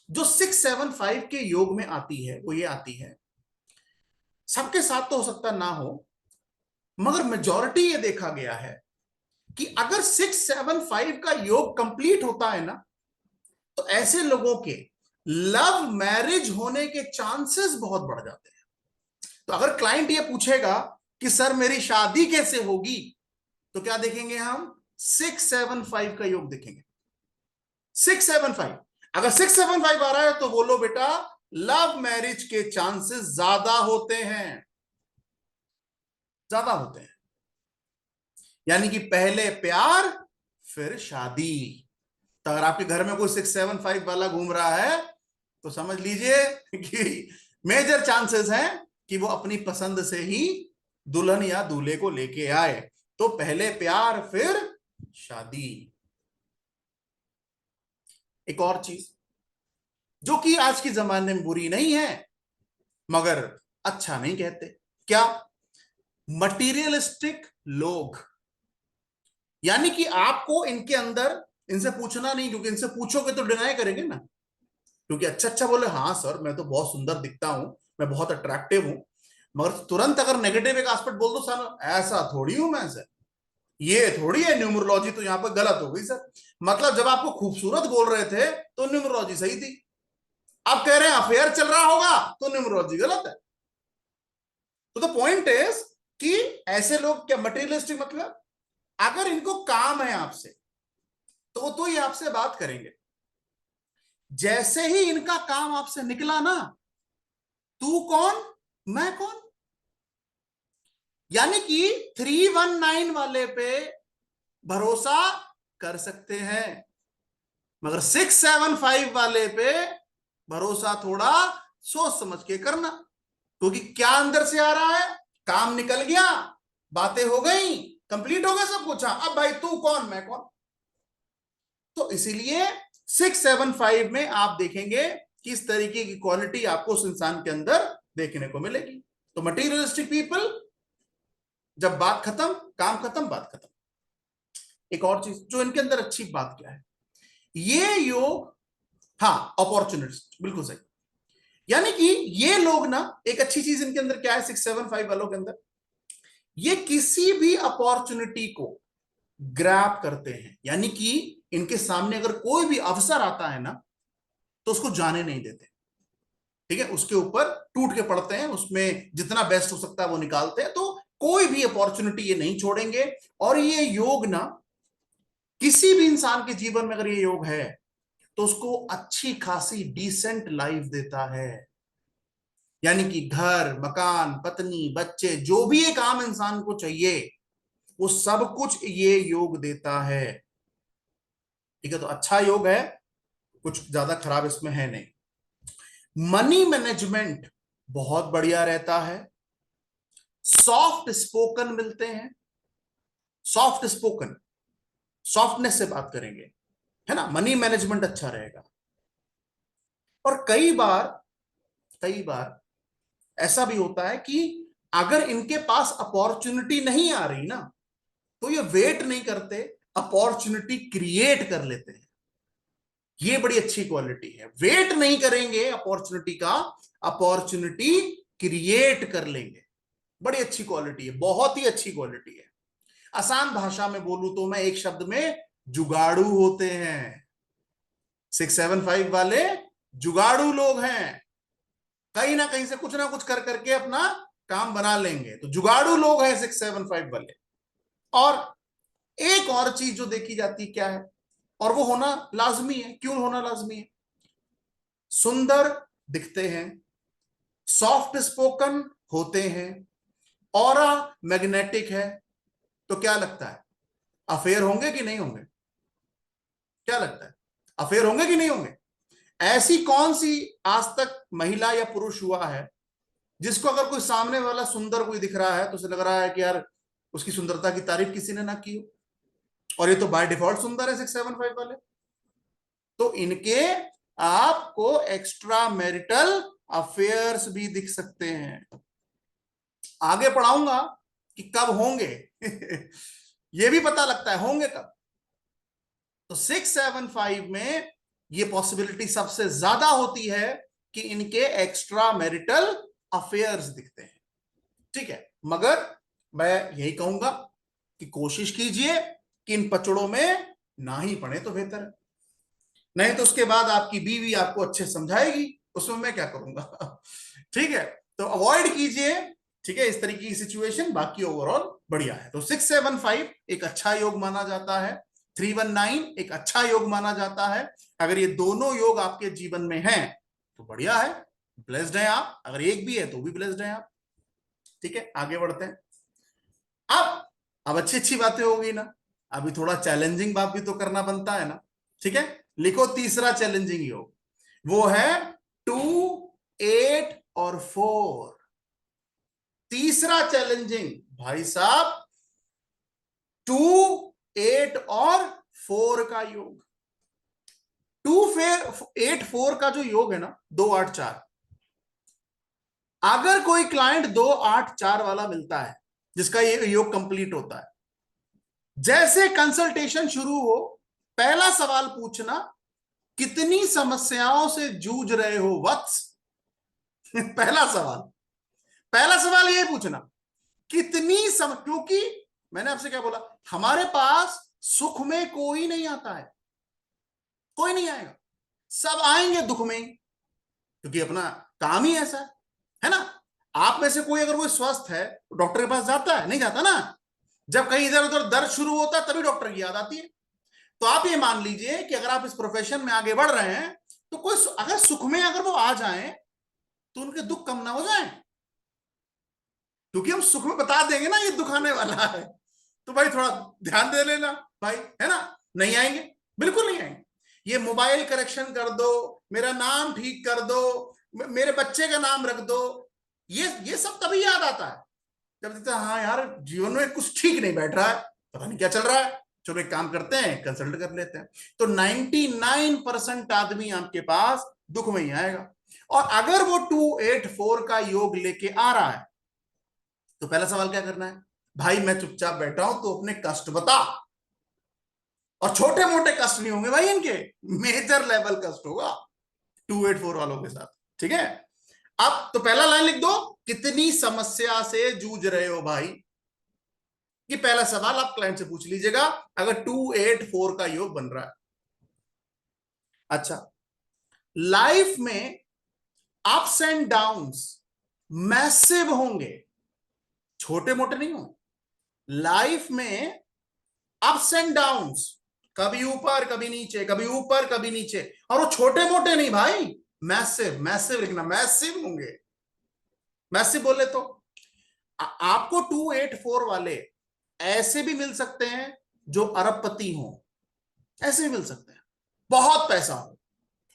जो 6, 7, 5 के योग में आती है वो ये आती है, सबके साथ तो हो सकता ना हो, मगर मेजॉरिटी ये देखा गया है कि अगर 6, 7, 5 का योग कंप्लीट होता है ना तो ऐसे लोगों के लव मैरिज होने के चांसेस बहुत बढ़ जाते हैं। तो अगर क्लाइंट ये पूछेगा कि सर मेरी शादी कैसे होगी, तो क्या देखेंगे हम? 6, 7, 5 का योग देखेंगे। 6, 7, 5, अगर 6, 7, 5 आ रहा है तो बोलो बेटा लव मैरिज के चांसेस ज्यादा होते हैं, ज्यादा होते हैं। यानी कि पहले प्यार फिर शादी। तो अगर आपके घर में कोई 6, 7, 5 वाला घूम रहा है तो समझ लीजिए कि मेजर चांसेस हैं कि वो अपनी पसंद से ही दुल्हन या दूल्हे को लेके आए। तो पहले प्यार फिर शादी। एक और चीज जो कि आज के जमाने में बुरी नहीं है मगर अच्छा नहीं कहते, क्या? मटीरियलिस्टिक लोग, यानी कि आपको इनके अंदर इनसे पूछना नहीं, क्योंकि इनसे पूछोगे तो डिनाई करेंगे ना, क्योंकि अच्छा अच्छा बोले हाँ सर मैं तो बहुत सुंदर दिखता हूं, मैं बहुत अट्रैक्टिव हूं, मगर तुरंत अगर नेगेटिव एक एस्पेक्ट बोल दो सर ऐसा थोड़ी हूं मैं सर, ये थोड़ी है न्यूमरोलॉजी तो यहाँ पर गलत हो गई सर। मतलब जब आपको खूबसूरत बोल रहे थे तो न्यूमरोलॉजी सही थी, आप कह रहे हैं अफेयर चल रहा होगा तो न्यूमरोलॉजी गलत है। तो द पॉइंट इज कि ऐसे लोग क्या मटेरियलिस्टिक, मतलब अगर इनको काम है आपसे तो ये आपसे बात करेंगे, जैसे ही इनका काम आपसे निकला ना, तू कौन मैं कौन, यानी कि 319 वाले पे भरोसा कर सकते हैं, मगर 675 वाले पे भरोसा थोड़ा सोच समझ के करना, क्योंकि क्या अंदर से आ रहा है, काम निकल गया, बातें हो गई, कंप्लीट हो गया सब कुछ, हाँ अब भाई तू कौन मैं कौन। तो इसीलिए 675 में आप देखेंगे किस तरीके की क्वालिटी आपको उस इंसान के अंदर देखने को मिलेगी। तो मटीरियलिस्टिक पीपल, जब बात खत्म काम खत्म बात खत्म। एक और चीज जो इनके अंदर अच्छी बात क्या है, ये योग, हाँ अपॉर्चुनिस्ट बिल्कुल सही, यानी कि ये लोग ना, एक अच्छी चीज इनके अंदर क्या है 675 वालों के अंदर, ये किसी भी अपॉर्चुनिटी को ग्रैब करते हैं, यानी कि इनके सामने अगर कोई भी अवसर आता है ना तो उसको जाने नहीं देते, ठीक है, उसके ऊपर टूट के पड़ते हैं, उसमें जितना बेस्ट हो सकता है वो निकालते हैं, तो कोई भी अपॉर्चुनिटी ये नहीं छोड़ेंगे। और ये योग ना, किसी भी इंसान के जीवन में अगर ये योग है तो उसको अच्छी खासी डिसेंट लाइफ देता है, यानी कि घर मकान पत्नी बच्चे जो भी एक आम इंसान को चाहिए वो सब कुछ ये योग देता है, ठीक है, तो अच्छा योग है, कुछ ज्यादा खराब इसमें है नहीं। मनी मैनेजमेंट बहुत बढ़िया रहता है, सॉफ्ट स्पोकन मिलते हैं, सॉफ्ट स्पोकन, सॉफ्टनेस से बात करेंगे, है ना, मनी मैनेजमेंट अच्छा रहेगा। और कई बार ऐसा भी होता है कि अगर इनके पास अपॉर्चुनिटी नहीं आ रही ना तो ये वेट नहीं करते, अपॉर्चुनिटी क्रिएट कर लेते हैं, ये बड़ी अच्छी क्वालिटी है, वेट नहीं करेंगे अपॉर्चुनिटी का, अपॉर्चुनिटी क्रिएट कर लेंगे, बड़ी अच्छी क्वालिटी है, बहुत ही अच्छी क्वालिटी है। आसान भाषा में बोलूं तो मैं एक शब्द में, जुगाड़ू होते हैं 675 वाले, जुगाड़ू लोग हैं, कहीं ना कहीं से कुछ ना कुछ कर करके अपना काम बना लेंगे, तो जुगाड़ू लोग हैं 675 वाले। और एक और चीज जो देखी जाती क्या है, और वो होना लाजमी है, क्यों होना लाजमी है, सुंदर दिखते हैं, सॉफ्ट स्पोकन होते हैं, ऑरा मैग्नेटिक है, तो क्या लगता है अफेयर होंगे कि नहीं होंगे, क्या लगता है अफेयर होंगे कि नहीं होंगे। ऐसी कौन सी आज तक महिला या पुरुष हुआ है जिसको अगर कोई सामने वाला सुंदर कोई दिख रहा है तो उसे लग रहा है कि यार उसकी सुंदरता की तारीफ किसी ने ना की हो, और ये तो बाय डिफॉल्ट सुंदर है 675 वाले। तो इनके आपको एक्स्ट्रा मैरिटल अफेयर्स भी दिख सकते हैं, आगे पढ़ाऊंगा कि कब होंगे ये भी पता लगता है होंगे कब। तो 675 में ये पॉसिबिलिटी सबसे ज्यादा होती है कि इनके एक्स्ट्रा मैरिटल अफेयर्स दिखते हैं, ठीक है, मगर मैं यही कहूंगा कि कोशिश कीजिए कि इन पचड़ों में ना ही पड़े तो बेहतर है, नहीं तो उसके बाद आपकी बीवी आपको अच्छे समझाएगी, उसमें मैं क्या करूंगा ठीक है, तो अवॉइड कीजिए, ठीक है, इस तरीके की सिचुएशन, बाकी ओवरऑल बढ़िया है। तो 675 एक अच्छा योग माना जाता है, 319 एक अच्छा योग माना जाता है, अगर ये दोनों योग आपके जीवन में हैं तो बढ़िया है, ब्लेस्ड है आप, अगर एक भी है तो भी ब्लेस्ड है आप, ठीक है, आगे बढ़ते हैं। अब अच्छी अच्छी बातें होगी ना, अभी थोड़ा चैलेंजिंग बात भी तो करना बनता है ना, ठीक है, लिखो तीसरा चैलेंजिंग योग, वो है 2 8 और 4। तीसरा चैलेंजिंग भाई साहब 2 8 और 4 का योग, 2 8 4 का जो योग है ना 2 8 4, अगर कोई क्लाइंट 2 8 4 वाला मिलता है जिसका ये योग कंप्लीट होता है, जैसे कंसल्टेशन शुरू हो, पहला सवाल पूछना, कितनी समस्याओं से जूझ रहे हो वत्स? पहला सवाल, पहला सवाल ये पूछना, क्योंकि मैंने आपसे क्या बोला, हमारे पास सुख में कोई नहीं आता है, कोई नहीं आएगा, सब आएंगे दुख में ही, क्योंकि अपना काम ही ऐसा है ना। आप में से कोई अगर वो स्वस्थ है तो डॉक्टर के पास जाता है? नहीं जाता ना। जब कहीं इधर उधर दर्द शुरू होता है तभी डॉक्टर की याद आती है। तो आप ये मान लीजिए कि अगर आप इस प्रोफेशन में आगे बढ़ रहे हैं तो कोई अगर सुख में अगर वो आ जाए तो उनके दुख कम ना हो जाए, क्योंकि हम सुख में बता देंगे ना ये दुख आने वाला है, तो भाई थोड़ा ध्यान दे लेना भाई, है ना। नहीं आएंगे, बिल्कुल नहीं आएंगे। ये मोबाइल करेक्शन कर दो, मेरा नाम ठीक कर दो, मेरे बच्चे का नाम रख दो, ये सब तभी याद आता है जब देखते हैं हाँ यार जीवन में कुछ ठीक नहीं बैठ रहा है, पता नहीं क्या चल रहा है, चलो एक काम करते हैं कंसल्ट कर लेते हैं। तो 99% आदमी आपके पास दुख में ही आएगा। और अगर वो 284 का योग लेके आ रहा है तो पहला सवाल क्या करना है, भाई मैं चुपचाप बैठा हूं तो अपने कष्ट बता। और छोटे मोटे कष्ट नहीं होंगे भाई इनके, मेजर लेवल कष्ट होगा 284 वालों के साथ, ठीक है। अब तो पहला लाइन लिख दो, कितनी समस्या से जूझ रहे हो भाई। ये पहला सवाल आप क्लाइंट से पूछ लीजिएगा अगर 284 का योग बन रहा है। अच्छा, लाइफ में अप्स एंड डाउन्स मैसिव होंगे, छोटे मोटे नहीं हो। लाइफ में अप्स एंड डाउन्स, कभी ऊपर कभी नीचे, कभी ऊपर कभी नीचे, और वो छोटे मोटे नहीं भाई, मैसिव, मैसिव लिखना, मैसिव होंगे। मैसिव बोले तो आपको 284 वाले ऐसे भी मिल सकते हैं जो अरबपति हो, ऐसे भी मिल सकते हैं, बहुत पैसा हो,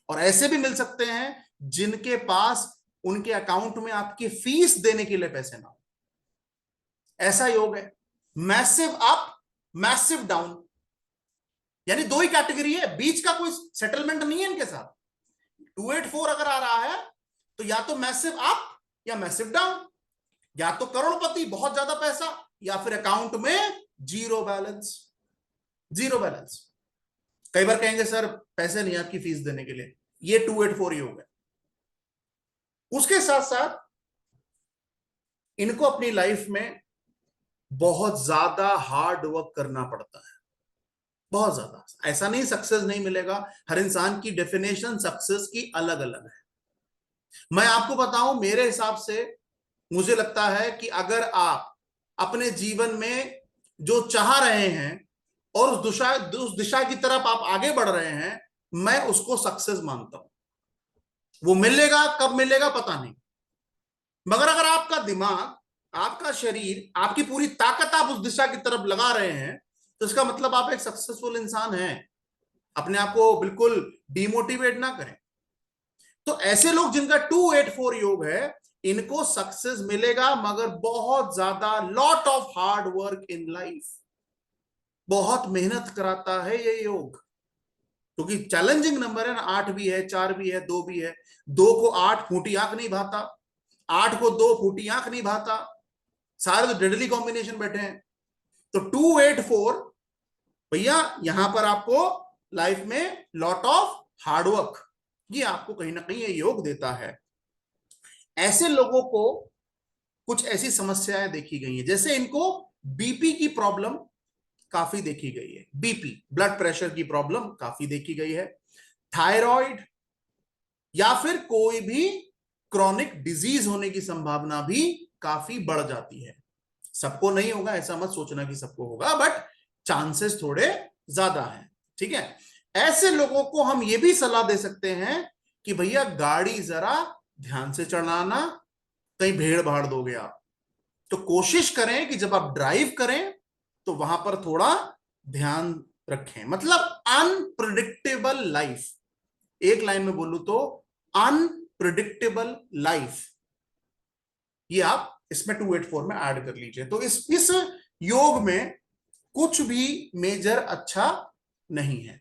और ऐसे भी मिल सकते हैं जिनके पास उनके अकाउंट में आपकी फीस देने के लिए पैसे ना हो। ऐसा योग है, मैसिव अप मैसिव डाउन, यानी दो ही कैटेगरी है, बीच का कोई सेटलमेंट नहीं है इनके साथ। 284 अगर आ रहा है तो या तो मैसिव अप या मैसिव डाउन, या तो करोड़पति बहुत ज्यादा पैसा, या फिर अकाउंट में जीरो बैलेंस, जीरो बैलेंस। कई बार कहेंगे सर पैसे नहीं आपकी फीस देने के लिए, ये 284 योग है। उसके साथ साथ इनको अपनी लाइफ में बहुत ज्यादा हार्ड वर्क करना पड़ता है, बहुत ज्यादा। ऐसा नहीं सक्सेस नहीं मिलेगा, हर इंसान की डेफिनेशन सक्सेस की अलग अलग है। मैं आपको बताऊं, मेरे हिसाब से मुझे लगता है कि अगर आप अपने जीवन में जो चाह रहे हैं और उस दिशा की तरफ आप आगे बढ़ रहे हैं, मैं उसको सक्सेस मानता हूं। वो मिलेगा कब मिलेगा पता नहीं, मगर अगर आपका दिमाग, आपका शरीर, आपकी पूरी ताकत आप उस दिशा की तरफ लगा रहे हैं तो इसका मतलब आप एक सक्सेसफुल इंसान हैं। अपने आप को बिल्कुल डिमोटिवेट ना करें। तो ऐसे लोग जिनका 284 योग है, इनको सक्सेस मिलेगा, मगर बहुत ज्यादा lot of hard work in life, बहुत मेहनत कराता है ये योग, क्योंकि चैलेंजिंग नंबर है ना, 8 भी है, 4 भी है, 2 भी है। 2 को 8 फूटी आंख नहीं भाता, 8 को 2 फूटी आंख नहीं भाता, सारे तो डेडली कॉम्बिनेशन बैठे हैं। तो 284 भैया, यहां पर आपको लाइफ में लॉट ऑफ हार्डवर्क, ये आपको कहीं ना कहीं ये योग देता है। ऐसे लोगों को कुछ ऐसी समस्याएं देखी गई हैं, जैसे इनको बीपी की प्रॉब्लम काफी देखी गई है, बीपी ब्लड प्रेशर की प्रॉब्लम काफी देखी गई है, थायराइड या फिर कोई भी क्रॉनिक डिजीज होने की संभावना भी काफी बढ़ जाती है। सबको नहीं होगा, ऐसा मत सोचना कि सबको होगा, बट चांसेस थोड़े ज्यादा हैं, ठीक है। ऐसे लोगों को हम ये भी सलाह दे सकते हैं कि भैया गाड़ी जरा ध्यान से चलाना, कहीं भीड़ भाड़ दोगे आप, तो कोशिश करें कि जब आप ड्राइव करें तो वहां पर थोड़ा ध्यान रखें। मतलब अनप्रिडिक्टेबल लाइफ, एक लाइन में बोलूं तो अनप्रिडिक्टेबल लाइफ, ये आप इसमें 284 में ऐड कर लीजिए। तो इस योग में कुछ भी मेजर अच्छा नहीं है।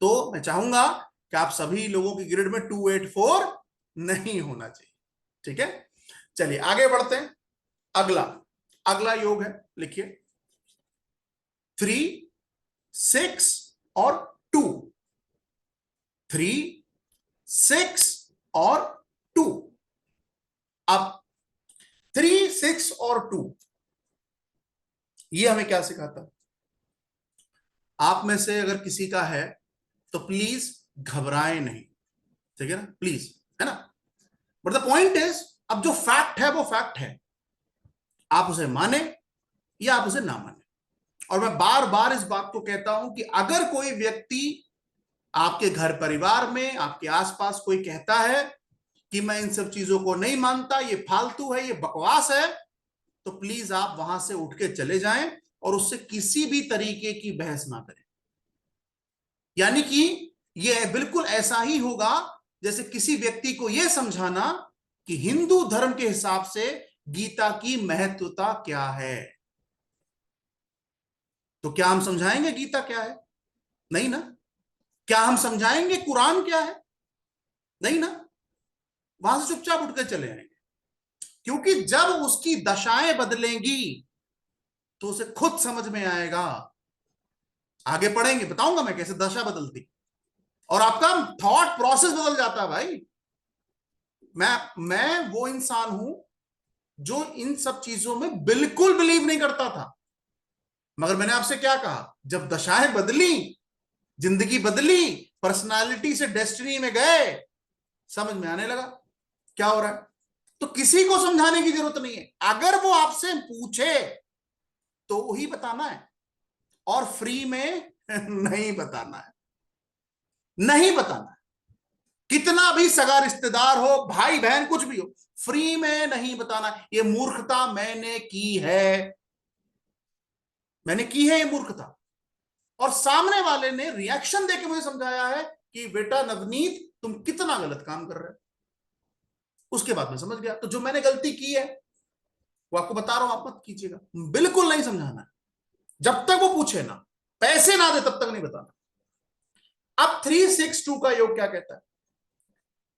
तो मैं चाहूंगा कि आप सभी लोगों की ग्रिड में 284 नहीं होना चाहिए, ठीक है। चलिए आगे बढ़ते हैं। अगला अगला योग है, लिखिए, 3, 6 और 2, 3, 6 और 2। अब 3, 6 और 2 ये हमें क्या सिखाता है? आप में से अगर किसी का है तो प्लीज घबराएं नहीं, ठीक है ना, प्लीज, है ना। बट द पॉइंट इज, अब जो फैक्ट है वो फैक्ट है, आप उसे माने या आप उसे ना माने। और मैं बार बार इस बात को कहता हूं कि अगर कोई व्यक्ति आपके घर परिवार में, आपके आसपास कोई कहता है कि मैं इन सब चीजों को नहीं मानता, ये फालतू है, ये बकवास है, तो प्लीज आप वहां से उठ के चले जाएं और उससे किसी भी तरीके की बहस ना करें। यानी कि यह बिल्कुल ऐसा ही होगा जैसे किसी व्यक्ति को यह समझाना कि हिंदू धर्म के हिसाब से गीता की महत्वता क्या है। तो क्या हम समझाएंगे गीता क्या है? नहीं ना। क्या हम समझाएंगे कुरान क्या है? नहीं ना। वहां से चुपचाप उठ के चले आएंगे, क्योंकि जब उसकी दशाएं बदलेंगी तो उसे खुद समझ में आएगा। आगे पढ़ेंगे, बताऊंगा मैं कैसे दशा बदलती, और आपका थॉट प्रोसेस बदल जाता है भाई। मैं वो इंसान हूं जो इन सब चीजों में बिल्कुल बिलीव नहीं करता था, मगर मैंने आपसे क्या कहा, जब दशाएं बदली, जिंदगी बदली, पर्सनालिटी से डेस्टिनी में गए, समझ में आने लगा क्या हो रहा है। तो किसी को समझाने की जरूरत नहीं है, अगर वो आपसे पूछे तो वही बताना है, और फ्री में नहीं बताना है, नहीं बताना है। कितना भी सगा रिश्तेदार हो, भाई बहन कुछ भी हो, फ्री में नहीं बताना। ये मूर्खता मैंने की है, मैंने की है ये मूर्खता। और सामने वाले ने रिएक्शन देके मुझे समझाया है कि बेटा नवनीत तुम कितना गलत काम कर रहे हो। उसके बाद मैं समझ गया। तो जो मैंने गलती की है वो आपको बता रहा हूं, आप मत कीजिएगा, बिल्कुल नहीं समझाना है। जब तक वो पूछे ना, पैसे ना दे, तब तक नहीं बताना। अब 362 का योग क्या कहता है?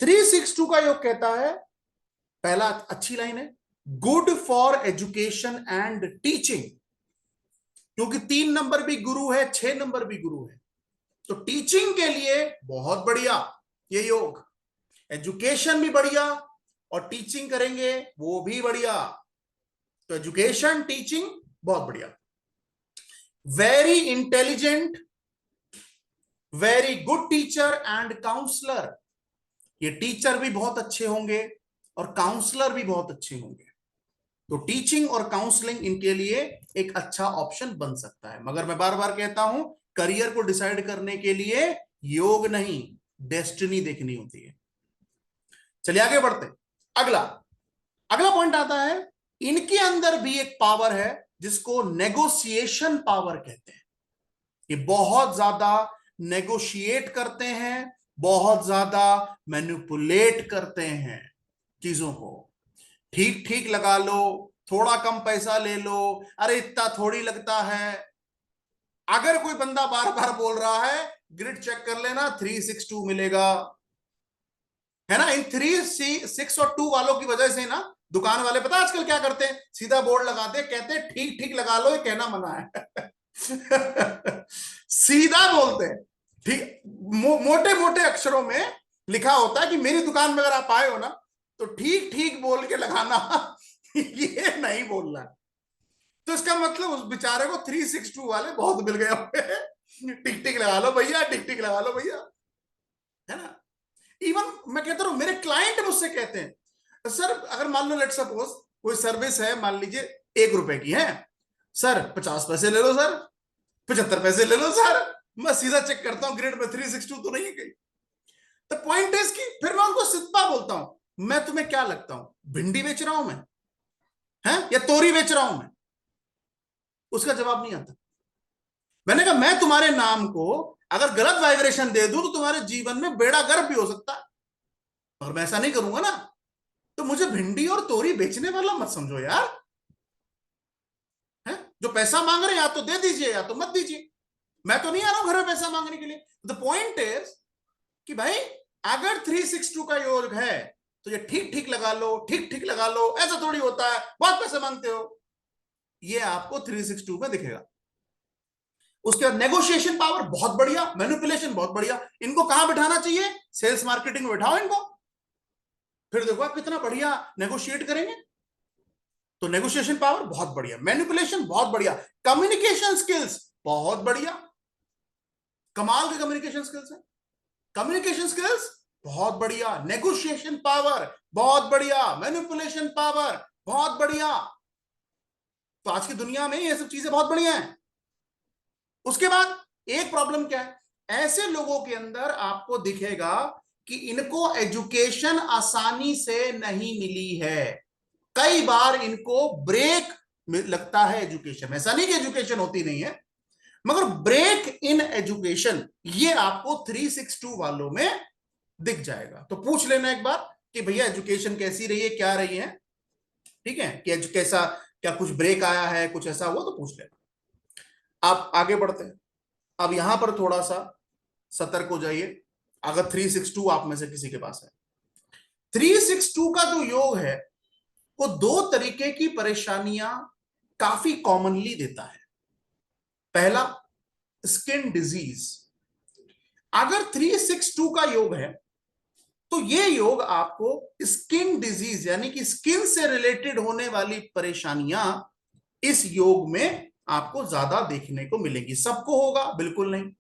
362 का योग कहता है, पहला अच्छी लाइन है, good for education and teaching. क्योंकि 3 नंबर भी गुरु है, 6 नंबर भी गुरु है, तो टीचिंग के लिए बहुत बढ़िया ये योग। एजुकेशन भी बढ़िया और टीचिंग करेंगे वो भी बढ़िया। तो एजुकेशन टीचिंग बहुत बढ़िया। Very intelligent, very good teacher and counsellor. ये टीचर भी बहुत अच्छे होंगे और काउंसलर भी बहुत अच्छे होंगे। तो टीचिंग और काउंसलिंग इनके लिए एक अच्छा ऑप्शन बन सकता है। मगर मैं बार बार कहता हूं, करियर को डिसाइड करने के लिए योग नहीं, डेस्टिनी देखनी होती है। चलिए आगे बढ़ते हैं। अगला अगला पॉइंट आता है, इनके अंदर भी एक पावर है जिसको नेगोशिएशन पावर कहते हैं। ये बहुत ज्यादा नेगोशिएट करते हैं, बहुत ज्यादा मैनिपुलेट करते हैं चीजों को। ठीक ठीक लगा लो, थोड़ा कम पैसा ले लो, अरे इतना थोड़ी लगता है। अगर कोई बंदा बार बार बोल रहा है, ग्रिड चेक कर लेना, 362 मिलेगा, है ना। इन 3, 6 और 2 वालों की वजह से ना दुकान वाले पता आजकल क्या करते हैं, सीधा बोर्ड लगाते हैं, कहते हैं ठीक ठीक लगा लो, ये कहना मना है। सीधा बोलते हैं, ठीक, मोटे मोटे अक्षरों में लिखा होता है कि मेरी दुकान में अगर आप आए हो ना तो ठीक ठीक बोल के लगाना, ये नहीं बोलना। तो इसका मतलब उस बेचारे को 362 वाले बहुत मिल गए होंगे। टिक टिक लगा लो भैया, टिक टिक लगा लो भैया, है ना। इवन मैं कहता हूं, मेरे क्लाइंट मुझसे कहते हैं, सर अगर मान लो लेट सपोज कोई सर्विस है, मान लीजिए 1 रुपए की है, सर 50 पैसे ले लो, सर 75 पैसे ले लो सर। मैं सीधा चेक करता हूं ग्रिड में 362 तो नहीं है कहीं। तो पॉइंट इज कि फिर मैं उनको सिद्धा बोलता हूं, मैं तुम्हें क्या लगता हूं, भिंडी बेच रहा हूं मैं, है या तोरी बेच रहा हूं मैं? उसका जवाब नहीं आता। मैंने कहा मैं तुम्हारे नाम को अगर गलत वाइब्रेशन दे दूं तो तुम्हारे जीवन में बेड़ा गर्क भी हो सकता है, और मैं ऐसा नहीं करूंगा ना। तो मुझे भिंडी और तोरी बेचने वाला मत समझो यार, है। जो पैसा मांग रहे हैं या तो दे दीजिए या तो मत दीजिए, मैं तो नहीं आ रहा हूं घर में पैसा मांगने के लिए। द पॉइंट इज कि भाई अगर 362 का योग है तो ये ठीक ठीक लगा लो, ठीक ठीक लगा लो, ऐसा थोड़ी होता है बहुत पैसे मांगते हो। ये आपको 362 में दिखेगा। उसके बाद नेगोशिएशन पावर बहुत बढ़िया, मैनिपुलेशन बहुत बढ़िया। इनको कहां बिठाना चाहिए? सेल्स मार्केटिंग में बिठाओ इनको, फिर देखो आप कितना बढ़िया नेगोशिएट करेंगे। तो नेगोशिएशन पावर बहुत बढ़िया, मैनिपुलेशन बहुत बढ़िया, कम्युनिकेशन स्किल्स बहुत बढ़िया, कमाल के कम्युनिकेशन स्किल्स है। कम्युनिकेशन स्किल्स बहुत बढ़िया, नेगोशिएशन पावर बहुत बढ़िया, मैनिपुलेशन पावर बहुत बढ़िया। तो आज की दुनिया में ये सब चीजें बहुत बढ़िया हैं। उसके बाद एक प्रॉब्लम क्या है, ऐसे लोगों के अंदर आपको दिखेगा कि इनको एजुकेशन आसानी से नहीं मिली है। कई बार इनको ब्रेक लगता है एजुकेशन, ऐसा नहीं कि एजुकेशन होती नहीं है, मगर ब्रेक इन एजुकेशन ये आपको 362 वालों में दिख जाएगा। तो पूछ लेना एक बार कि भैया एजुकेशन कैसी रही है, क्या रही है, ठीक है, कि कैसा, क्या कुछ ब्रेक आया है, कुछ ऐसा हुआ तो पूछ लेना। आप आगे बढ़ते हैं। अब यहां पर थोड़ा सा सतर्क हो जाइए, अगर 362 आप में से किसी के पास है। 362 का जो योग है वो दो तरीके की परेशानियां काफी कॉमनली देता है। पहला, स्किन डिजीज। अगर 362 का योग है तो ये योग आपको स्किन डिजीज यानी कि स्किन से रिलेटेड होने वाली परेशानियां इस योग में आपको ज्यादा देखने को मिलेंगी। सबको होगा? बिल्कुल नहीं।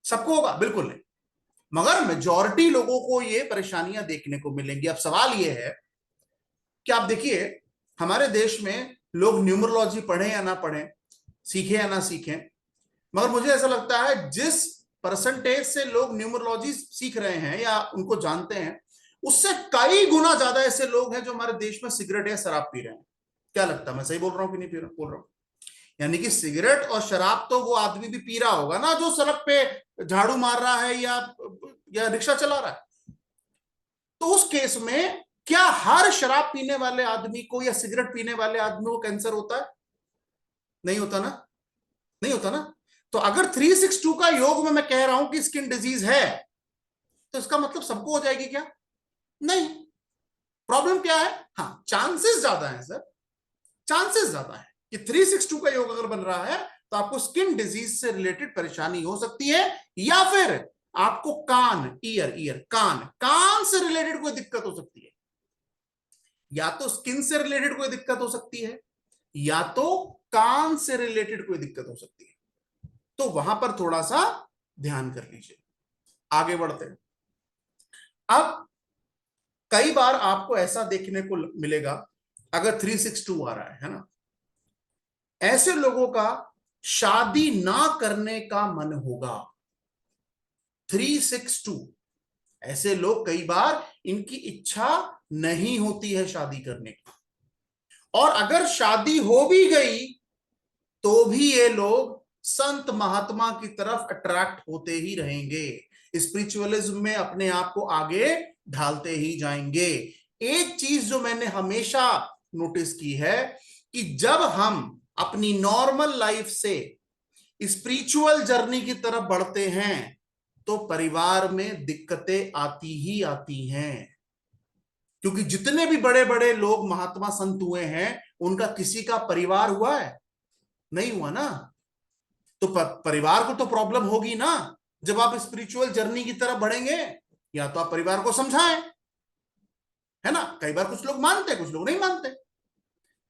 सबको होगा? बिल्कुल नहीं, मगर मेजॉरिटी लोगों को ये परेशानियां देखने को मिलेंगी। अब सवाल ये है कि आप देखिए, हमारे देश में लोग न्यूमरोलॉजी पढ़े या ना पढ़े, सीखे या ना सीखे, मगर मुझे ऐसा लगता है जिस परसेंटेज से लोग न्यूमरोलॉजी सीख रहे हैं या उनको जानते हैं, उससे कई गुना ज्यादा ऐसे लोग हैं जो हमारे देश में सिगरेट या शराब पी रहे हैं। क्या लगता है, मैं सही बोल रहा हूं कि नहीं बोल रहा हूं? यानी कि सिगरेट और शराब तो वो आदमी भी पी रहा होगा ना जो सड़क पे झाड़ू मार रहा है या रिक्शा चला रहा है। तो उस केस में क्या हर शराब पीने वाले आदमी को या सिगरेट पीने वाले आदमी को कैंसर होता है? नहीं होता ना, नहीं होता ना। तो अगर 362 का योग में मैं कह रहा हूं कि स्किन डिजीज है, तो इसका मतलब सबको हो जाएगी क्या? नहीं। प्रॉब्लम क्या है? हाँ, चांसेस ज्यादा है सर, चांसेस ज्यादा है कि 362 का योग अगर बन रहा है तो आपको स्किन डिजीज से रिलेटेड परेशानी हो सकती है, या फिर आपको कान, ईयर ईयर कान कान से रिलेटेड कोई दिक्कत हो सकती है। या तो स्किन से रिलेटेड कोई दिक्कत हो सकती है, या तो कान से रिलेटेड कोई दिक्कत हो सकती है। तो वहां पर थोड़ा सा ध्यान कर लीजिए। आगे बढ़ते हैं। अब कई बार आपको ऐसा देखने को मिलेगा, अगर 362 आ रहा है ना, ऐसे लोगों का शादी ना करने का मन होगा। 362 ऐसे लोग, कई बार इनकी इच्छा नहीं होती है शादी करने की, और अगर शादी हो भी गई तो भी ये लोग संत महात्मा की तरफ अट्रैक्ट होते ही रहेंगे, स्पिरिचुअलिज्म में अपने आप को आगे ढालते ही जाएंगे। एक चीज जो मैंने हमेशा नोटिस की है कि जब हम अपनी नॉर्मल लाइफ से स्पिरिचुअल जर्नी की तरफ बढ़ते हैं तो परिवार में दिक्कतें आती ही आती हैं, क्योंकि जितने भी बड़े बड़े लोग महात्मा संत हुए हैं उनका किसी का परिवार हुआ है? नहीं हुआ ना। तो परिवार को तो प्रॉब्लम होगी ना जब आप स्पिरिचुअल जर्नी की तरफ बढ़ेंगे। या तो आप परिवार को समझाएं, है ना, कई बार कुछ लोग मानते हैं कुछ लोग नहीं मानते।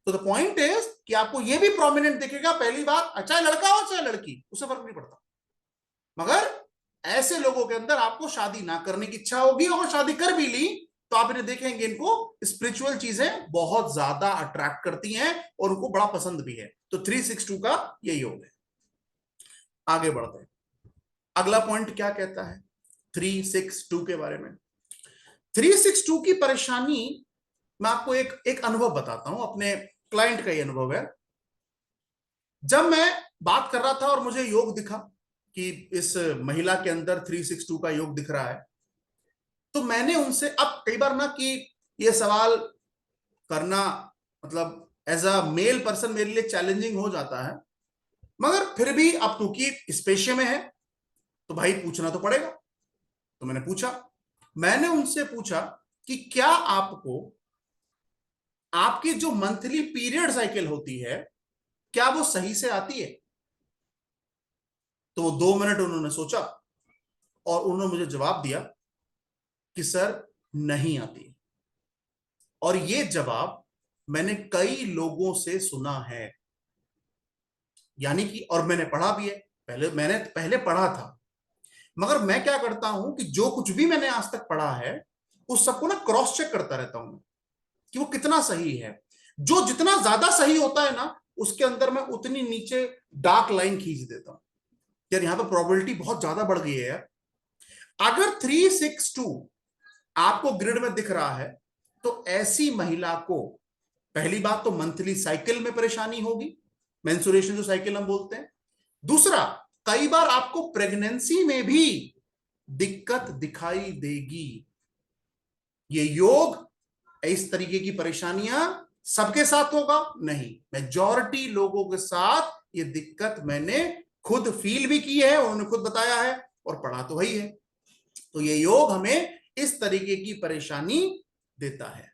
तो द पॉइंट इज कि आपको यह भी प्रोमिनेंट दिखेगा, पहली बात, चाहे लड़का हो चाहे लड़की, उससे फर्क नहीं पड़ता, मगर ऐसे लोगों के अंदर आपको शादी ना करने की इच्छा होगी, और शादी कर भी ली तो आप इन्हें देखेंगे इनको स्पिरिचुअल चीजें बहुत ज्यादा अट्रैक्ट करती हैं और उनको बड़ा पसंद भी है। तो 362 का यही योग है। आगे बढ़ते हैं। अगला पॉइंट क्या कहता है 362 के बारे में? 362 की परेशानी, मैं आपको एक एक अनुभव बताता हूं, अपने क्लाइंट का ही अनुभव है। जब मैं बात कर रहा था और मुझे योग दिखा कि इस महिला के अंदर 362 का योग दिख रहा है, तो मैंने उनसे, अब कई बार ना कि ये सवाल करना मतलब एज अ मेल पर्सन मेरे लिए चैलेंजिंग हो जाता है, मगर फिर भी अब क्योंकि इस पेशे में है तो भाई पूछना तो पड़ेगा। तो मैंने पूछा, मैंने उनसे पूछा कि क्या आपको आपकी जो मंथली पीरियड साइकिल होती है क्या वो सही से आती है? तो वो 2 मिनट उन्होंने सोचा और उन्होंने मुझे जवाब दिया कि सर नहीं आती। और ये जवाब मैंने कई लोगों से सुना है, यानी कि, और मैंने पढ़ा भी है। मैंने पहले पढ़ा था, मगर मैं क्या करता हूं कि जो कुछ भी मैंने आज तक पढ़ा है उस सबको ना क्रॉस चेक करता रहता हूं कि वो कितना सही है। जो जितना ज्यादा सही होता है ना, उसके अंदर मैं उतनी नीचे डार्क लाइन खींच देता हूं, यार यहां पर प्रोबेबिलिटी बहुत ज्यादा बढ़ गई है यार। अगर 362 आपको ग्रिड में दिख रहा है तो ऐसी महिला को पहली बात तो मंथली साइकिल में परेशानी होगी, मेंस्ट्रुएशन जो साइकिल हम बोलते हैं। दूसरा, कई बार आपको प्रेगनेंसी में भी दिक्कत दिखाई देगी। ये योग इस तरीके की परेशानियां सबके साथ होगा नहीं, मेजॉरिटी लोगों के साथ ये दिक्कत मैंने खुद फील भी की है, उन्होंने खुद बताया है और पढ़ा तो वही है। तो ये योग हमें इस तरीके की परेशानी देता है।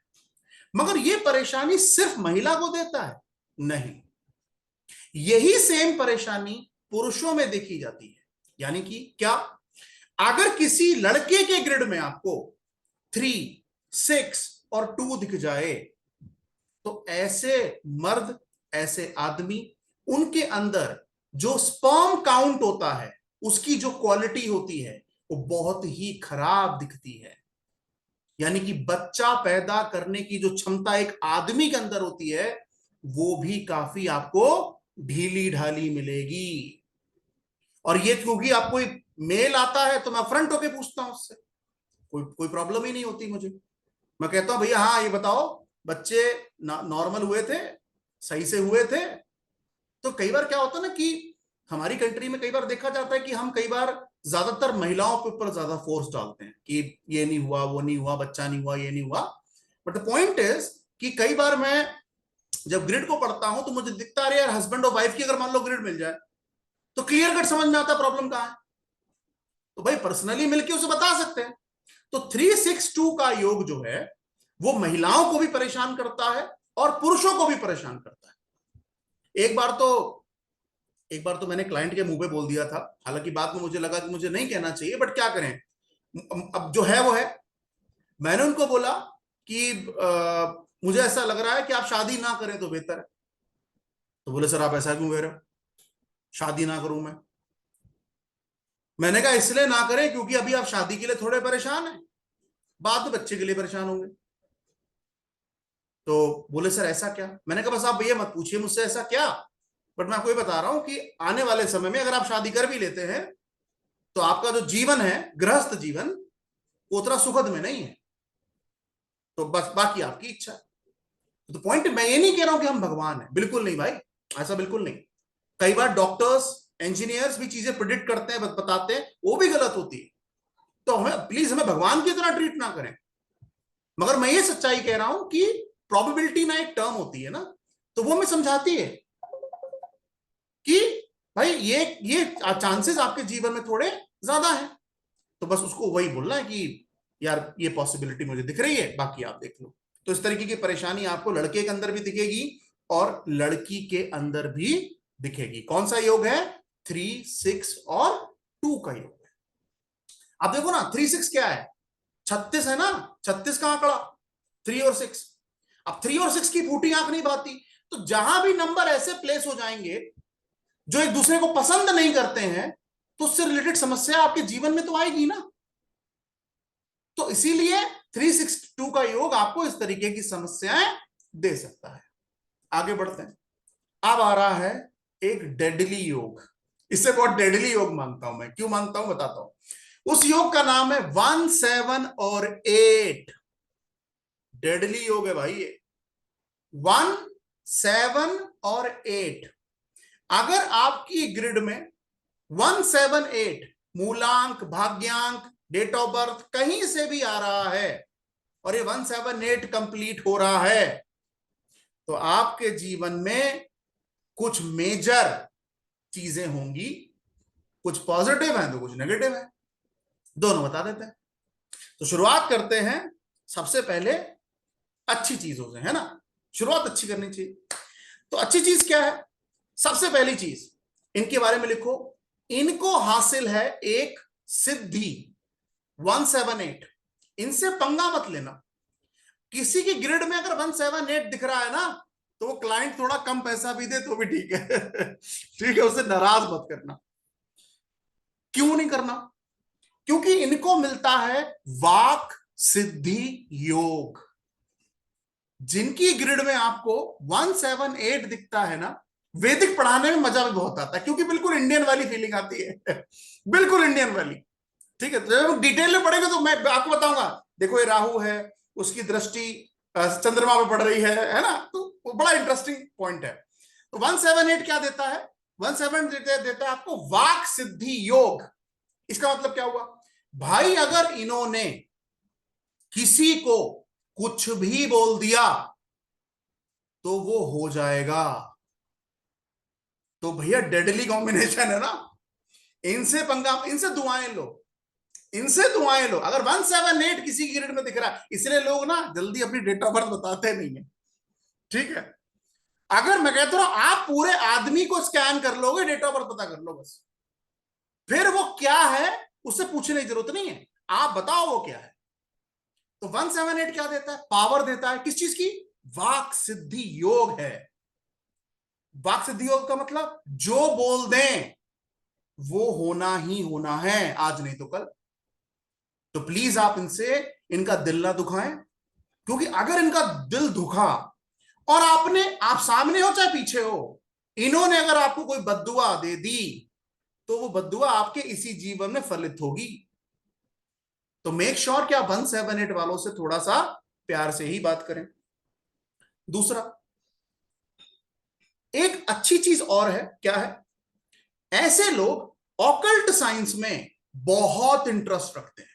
मगर ये परेशानी सिर्फ महिला को देता है? नहीं, यही सेम परेशानी पुरुषों में देखी जाती है। यानी कि क्या? अगर किसी लड़के के ग्रिड में आपको 3, 6 और 2 दिख जाए तो ऐसे मर्द, ऐसे आदमी, उनके अंदर जो स्पर्म काउंट होता है, उसकी जो क्वालिटी होती है वो बहुत ही खराब दिखती है। यानी कि बच्चा पैदा करने की जो क्षमता एक आदमी के अंदर होती है वो भी काफी आपको ढीली ढाली मिलेगी। और ये क्योंकि आप कोई मेल आता है तो मैं फ्रंट होके पूछता हूं उससे, कोई कोई प्रॉब्लम ही नहीं होती मुझे। मैं कहता हूं भैया हाँ ये बताओ बच्चे नॉर्मल हुए थे, सही से हुए थे? तो कई बार क्या होता है ना कि हमारी कंट्री में कई बार देखा जाता है कि हम कई बार ज्यादातर महिलाओं के ऊपर ज्यादा फोर्स डालते हैं कि ये नहीं हुआ, वो नहीं हुआ, बच्चा नहीं हुआ, ये नहीं हुआ। बट द पॉइंट इज कि कई बार मैं जब ग्रिड को पढ़ता हूं तो मुझे दिखता है यार हस्बैंड और वाइफ की अगर मान लो ग्रिड मिल जाए तो क्लियर कट समझ में आता प्रॉब्लम कहां है। तो भाई पर्सनली मिलके उसे बता सकते हैं। तो 362 का योग जो है वो महिलाओं को भी परेशान करता है और पुरुषों को भी परेशान करता है। एक बार तो मैंने क्लाइंट के मुंह पे बोल दिया था, हालांकि बाद में मुझे लगा कि मुझे नहीं कहना चाहिए, बट क्या करें, अब जो है वो है। मैंने उनको बोला कि मुझे ऐसा लग रहा है कि आप शादी ना करें तो बेहतर है। तो बोले सर आप ऐसा क्यों कह रहे हो, शादी ना करूं मैं? मैंने कहा इसलिए ना करें क्योंकि अभी आप शादी के लिए थोड़े परेशान हैं, बाद में बच्चे के लिए परेशान होंगे। तो बोले सर ऐसा क्या? मैंने कहा बस आप भैया मत पूछिए मुझसे ऐसा क्या, बट मैं आपको ये बता रहा हूं कि आने वाले समय में अगर आप शादी कर भी लेते हैं तो आपका जो जीवन है, गृहस्थ जीवन, वो उतना सुखद में नहीं है। तो बस बाकी आपकी इच्छा है। तो पॉइंट मैं ये नहीं कह रहा हूं कि हम भगवान हैं, बिल्कुल नहीं भाई, ऐसा बिल्कुल नहीं। कई बार डॉक्टर्स, इंजीनियर्स भी चीजें प्रिडिक्ट करते हैं, बताते हैं, वो भी गलत होती है। तो हमें प्लीज हमें भगवान की तरह ट्रीट ना करें। मगर मैं ये सच्चाई कह रहा हूं कि प्रोबेबिलिटी ना एक टर्म होती है ना, तो वो हमें समझाती है कि भाई ये चांसेस आपके जीवन में थोड़े ज्यादा हैं। तो बस उसको वही बोलना है कि यार ये पॉसिबिलिटी मुझे दिख रही है, बाकी आप देख लो। तो इस तरीके की परेशानी आपको लड़के के अंदर भी दिखेगी और लड़की के अंदर भी दिखेगी। कौन सा योग है? 3, 6 और 2 का योग है। आप देखो ना 3, 6 क्या है? 36 है ना, 36 का आंकड़ा, 3 और 6। अब 3 और 6 की फूटी आंख नहीं भाती। तो जहां भी नंबर ऐसे प्लेस हो जाएंगे जो एक दूसरे को पसंद नहीं करते हैं, तो उससे रिलेटेड समस्या आपके जीवन में तो आएगी ना। तो इसीलिए 362 का योग आपको इस तरीके की समस्याएं दे सकता है। आगे बढ़ते हैं। अब आ रहा है एक डेडली योग। इसे बहुत डेडली योग मानता हूं मैं। क्यों मानता हूं बताता हूं। उस योग का नाम है 1, 7 और 8। डेडली योग है भाई ये। 1, 7 और 8। अगर आपकी ग्रिड में 1, 7, 8 मूलांक, भाग्यांक, डेट ऑफ बर्थ कहीं से भी आ रहा है और ये 1, 7, 8 कंप्लीट हो रहा है, तो आपके जीवन में कुछ मेजर चीजें होंगी। कुछ पॉजिटिव है तो कुछ नेगेटिव है, दोनों बता देते हैं। तो शुरुआत करते हैं सबसे पहले अच्छी चीजों से, है ना। शुरुआत अच्छी करनी चाहिए। तो अच्छी चीज क्या है? सबसे पहली चीज इनके बारे में लिखो, इनको हासिल है एक सिद्धि 178। इनसे पंगा मत लेना। किसी की ग्रिड में अगर 178 दिख रहा है ना, तो वो क्लाइंट थोड़ा कम पैसा भी दे तो भी ठीक है। ठीक है, उसे नाराज मत करना। क्यों नहीं करना? क्योंकि इनको मिलता है वाक सिद्धि योग। जिनकी ग्रिड में आपको 178 दिखता है ना, वैदिक पढ़ाने में मजा भी बहुत आता है, क्योंकि बिल्कुल इंडियन वाली फीलिंग आती है। बिल्कुल इंडियन वाली। ठीक है, जब हम डिटेल में पढ़ेंगे तो मैं आपको बताऊंगा, देखो ये राहु है, उसकी दृष्टि चंद्रमा पे पड़ रही है ना, तो वो बड़ा इंटरेस्टिंग पॉइंट है। तो 178 क्या देता है? 178 देता है आपको वाक सिद्धि योग। इसका मतलब क्या हुआ भाई? अगर इन्होंने किसी को कुछ भी बोल दिया तो वो हो जाएगा। तो भैया डेडली कॉम्बिनेशन है ना। इनसे पंगा, इनसे दुआएं लो, इनसे दुआएं लो। अगर 178 किसी की ग्रिड में दिख रहा है, इसलिए लोग ना जल्दी अपनी डेट ऑफ बर्थ बताते नहीं है। ठीक है, अगर मैं कहता हूं आप पूरे आदमी को स्कैन कर लोगे, डेट ऑफ बर्थ पता कर लो बस, फिर वो क्या है उससे पूछने की जरूरत नहीं है, आप बताओ वो क्या है। तो 178 क्या देता है? पावर देता है। किस चीज की? वाक सिद्धि योग है। वाक सिद्धि योग का मतलब जो बोल दें वो होना ही होना है, आज नहीं तो कल। तो प्लीज आप इनसे, इनका दिल ना दुखाएं, क्योंकि अगर इनका दिल दुखा और आपने, आप सामने हो चाहे पीछे हो, इन्होंने अगर आपको कोई बद्दुआ दे दी तो वो बद्दुआ आपके इसी जीवन में फलित होगी। तो मेक श्योर कि आप 178 वालों से थोड़ा सा प्यार से ही बात करें। दूसरा, एक अच्छी चीज और है, क्या है? ऐसे लोग ऑकल्ट साइंस में बहुत इंटरेस्ट रखते हैं।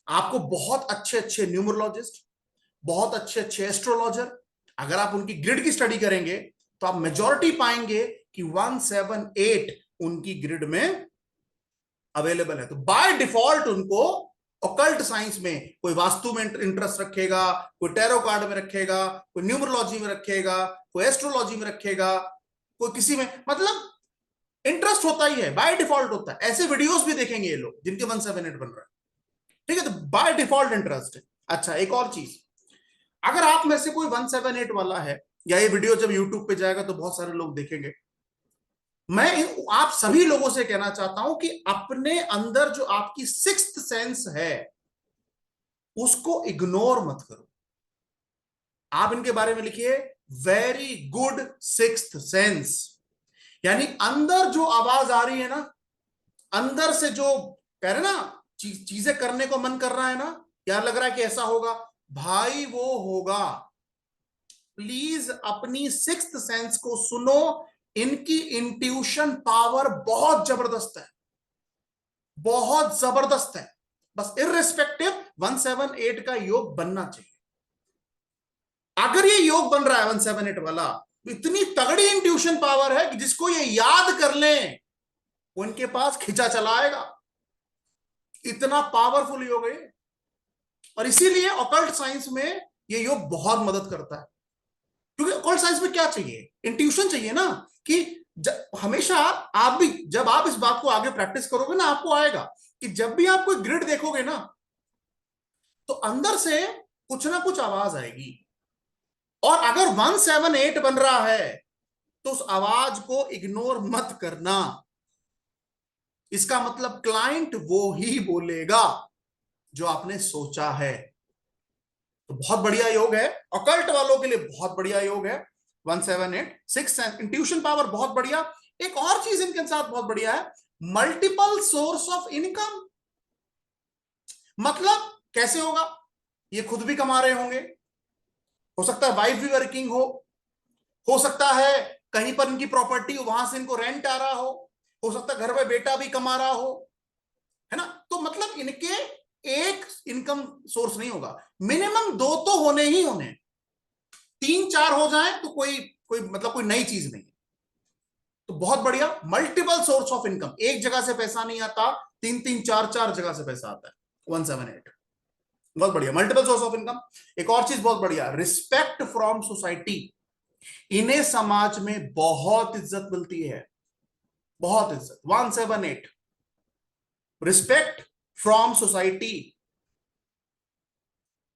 आपको बहुत अच्छे अच्छे न्यूमरोलॉजिस्ट, बहुत अच्छे अच्छे एस्ट्रोलॉजर, अगर आप उनकी ग्रिड की स्टडी करेंगे तो आप मेजॉरिटी पाएंगे कि 178 उनकी ग्रिड में अवेलेबल है। तो बाय डिफॉल्ट उनको ऑकल्ट साइंस में कोई वास्तु में इंटरेस्ट रखेगा, कोई टैरो कार्ड में रखेगा, कोई न्यूमरोलॉजी में रखेगा, कोई एस्ट्रोलॉजी में रखेगा, कोई किसी में, मतलब इंटरेस्ट होता ही है, बाय डिफॉल्ट होता है। ऐसे वीडियोस भी देखेंगे ये लोग जिनके 178 बन रहा है। ठीक है, तो बाय डिफॉल्ट इंटरेस्ट है। अच्छा, एक और चीज, अगर आप में से कोई 178 वाला है, या ये वीडियो जब यूट्यूब पे जाएगा तो बहुत सारे लोग देखेंगे, मैं आप सभी लोगों से कहना चाहता हूं कि अपने अंदर जो आपकी सिक्स्थ सेंस है उसको इग्नोर मत करो। आप इनके बारे में लिखिए वेरी गुड सिक्स्थ सेंस। यानी अंदर जो आवाज आ रही है ना, अंदर से जो कह रहे ना, चीजें करने को मन कर रहा है ना, यार लग रहा है कि ऐसा होगा, भाई वो होगा। प्लीज अपनी सिक्स्थ सेंस को सुनो। इनकी इंट्यूशन पावर बहुत जबरदस्त है, बहुत जबरदस्त है। बस इररिस्पेक्टिव 178 का योग बनना चाहिए। अगर ये योग बन रहा है 178 वाला, तो इतनी तगड़ी इंट्यूशन पावर है कि जिसको ये याद कर लें वो इनके पास खिंचा चला आएगा। इतना पावरफुल योग है। और इसीलिए ऑकल्ट साइंस में ये योग बहुत मदद करता है। क्योंकि ऑकल्ट साइंस में क्या चाहिए? इंट्यूशन चाहिए ना, कि हमेशा आप भी, जब आप इस बात को आगे प्रैक्टिस करोगे ना, आपको आएगा कि जब भी आप कोई ग्रिड देखोगे ना, तो अंदर से कुछ ना कुछ आवाज आएगी। और अगर 178 बन रहा है तो उस आवाज को इग्नोर मत करना। इसका मतलब क्लाइंट वो ही बोलेगा जो आपने सोचा है। तो बहुत बढ़िया योग है, ऑकल्ट वालों के लिए बहुत बढ़िया योग है 178। सिक्स इंट्यूशन पावर बहुत बढ़िया। एक और चीज इनके साथ बहुत बढ़िया है, मल्टीपल सोर्स ऑफ इनकम। मतलब कैसे होगा? ये खुद भी कमा रहे होंगे, हो सकता है वाइफ भी वर्किंग हो सकता है कहीं पर इनकी प्रॉपर्टी हो, वहां से इनको रेंट आ रहा हो सकता है घर में बेटा भी कमा रहा हो, है ना। तो मतलब इनके एक इनकम सोर्स नहीं होगा, मिनिमम दो तो होने ही होने। तीन चार हो जाए तो कोई कोई मतलब कोई नई चीज नहीं। तो बहुत बढ़िया, मल्टीपल सोर्स ऑफ इनकम। एक जगह से पैसा नहीं आता, तीन तीन चार चार जगह से पैसा आता है 178। बहुत बढ़िया, मल्टीपल सोर्स ऑफ इनकम। एक और चीज बहुत बढ़िया, रिस्पेक्ट फ्रॉम सोसाइटी। इन्हें समाज में बहुत इज्जत मिलती है। बहुत इज्जत। 178, रिस्पेक्ट फ्रॉम सोसाइटी।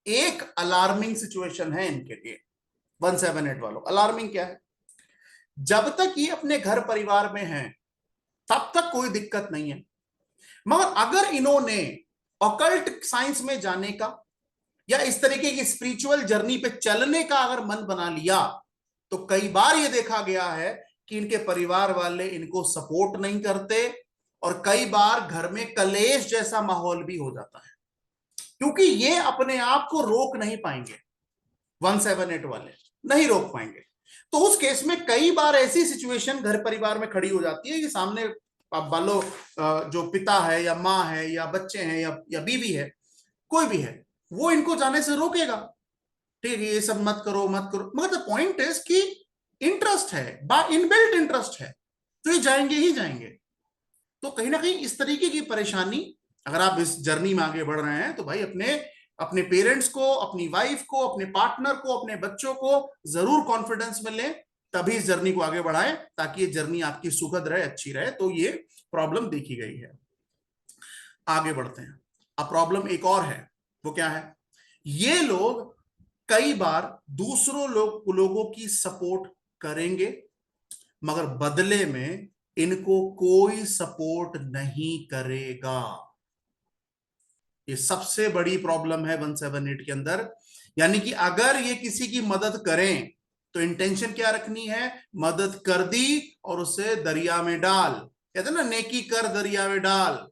एक अलार्मिंग सिचुएशन है इनके लिए 178 वालों। अलार्मिंग क्या है? जब तक ये अपने घर परिवार में हैं तब तक कोई दिक्कत नहीं है, मगर अगर इन्होंने ऑकल्ट साइंस में जाने का या इस तरीके की स्पिरिचुअल जर्नी पे चलने का अगर मन बना लिया, तो कई बार ये देखा गया है कि इनके परिवार वाले इनको सपोर्ट नहीं करते, और कई बार घर में कलेश जैसा माहौल भी हो जाता है, क्योंकि ये अपने आप को रोक नहीं पाएंगे। 178 वाले नहीं रोक पाएंगे। तो उस केस में कई बार ऐसी सिचुएशन घर परिवार में खड़ी हो जाती है कि सामने आप वालों जो पिता है या माँ है या बच्चे हैं या बीवी है, कोई भी है, वो इनको जाने से रोकेगा। ठीक है, ये सब मत करो मत करो, मगर द पॉइंट इज कि इंटरेस्ट है, बाय इनबिल्ट इंटरेस्ट है, तो ये जाएंगे ही जाएंगे। तो कहीं ना कहीं इस तरीके की परेशानी, अगर आप इस जर्नी में आगे बढ़ रहे हैं तो भाई अपने अपने पेरेंट्स को, अपनी वाइफ को, अपने पार्टनर को, अपने बच्चों को जरूर कॉन्फिडेंस में लें, तभी इस जर्नी को आगे बढ़ाएं, ताकि ये जर्नी आपकी सुखद रहे, अच्छी रहे। तो ये प्रॉब्लम देखी गई है। आगे बढ़ते हैं। अब प्रॉब्लम एक और है, वो क्या है? ये लोग कई बार लोगों की सपोर्ट करेंगे, मगर बदले में इनको कोई सपोर्ट नहीं करेगा। ये सबसे बड़ी प्रॉब्लम है 178 के अंदर। यानी कि अगर ये किसी की मदद करें तो इंटेंशन क्या रखनी है? मदद कर दी और उसे दरिया में डाल, कहते हैं ना, नेकी कर दरिया में डाल।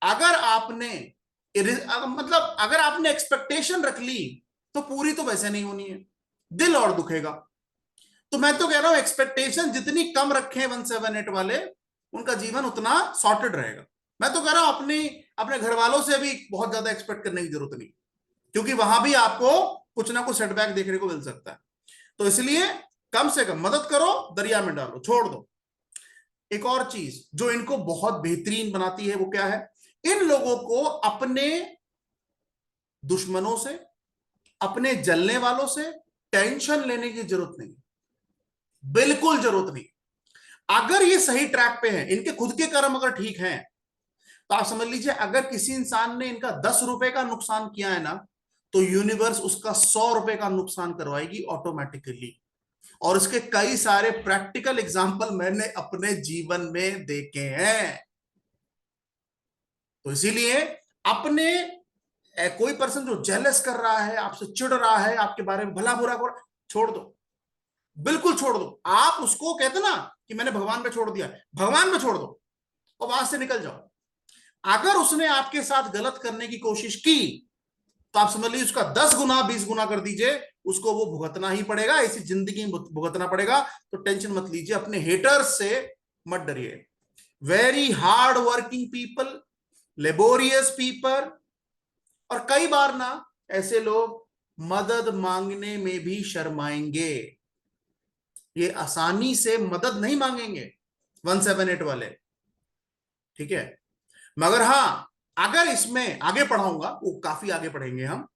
अगर आपने मतलब अगर आपने एक्सपेक्टेशन रख ली तो पूरी तो वैसे नहीं होनी है, दिल और दुखेगा। तो मैं तो कह रहा हूं एक्सपेक्टेशन जितनी कम रखें 178 वाले, उनका जीवन उतना सॉर्टेड रहेगा। मैं तो कह रहा हूं अपने घर वालों से भी बहुत ज्यादा एक्सपेक्ट करने की जरूरत नहीं, क्योंकि वहां भी आपको कुछ ना कुछ सेटबैक देखने को मिल सकता है। तो इसलिए कम से कम मदद करो, दरिया में डालो, छोड़ दो। एक और चीज जो इनको बहुत बेहतरीन बनाती है वो क्या है? इन लोगों को अपने दुश्मनों से, अपने जलने वालों से टेंशन लेने की जरूरत नहीं, बिल्कुल जरूरत नहीं। अगर ये सही ट्रैक पे है, इनके खुद के कर्म अगर ठीक हैं, तो आप समझ लीजिए अगर किसी इंसान ने इनका 10 रुपए का नुकसान किया है ना, तो यूनिवर्स उसका 100 रुपए का नुकसान करवाएगी ऑटोमेटिकली। और इसके कई सारे प्रैक्टिकल एग्जाम्पल मैंने अपने जीवन में देखे हैं। तो इसीलिए अपने कोई पर्सन जो जेलस कर रहा है, आपसे चिढ़ रहा है, आपके बारे में भला बुरा कर, छोड़ दो, बिल्कुल छोड़ दो। आप उसको कहते ना कि मैंने भगवान पे छोड़ दिया, भगवान पे छोड़ दो और वहां से निकल जाओ। अगर उसने आपके साथ गलत करने की कोशिश की, तो आप समझ लीजिए उसका 10 गुना 20 गुना कर दीजिए, उसको वो भुगतना ही पड़ेगा, इसी जिंदगी में भुगतना पड़ेगा। तो टेंशन मत लीजिए, अपने हेटर्स से मत डरिए। Very hard working people, laborious people, और कई बार ना ऐसे लोग मदद मांगने में भी शर्माएंगे। ये आसानी से मदद नहीं मांगेंगे 178 वाले, ठीक है। मगर हाँ, अगर इसमें आगे पढ़ाऊंगा, वो काफी आगे पढ़ेंगे हम,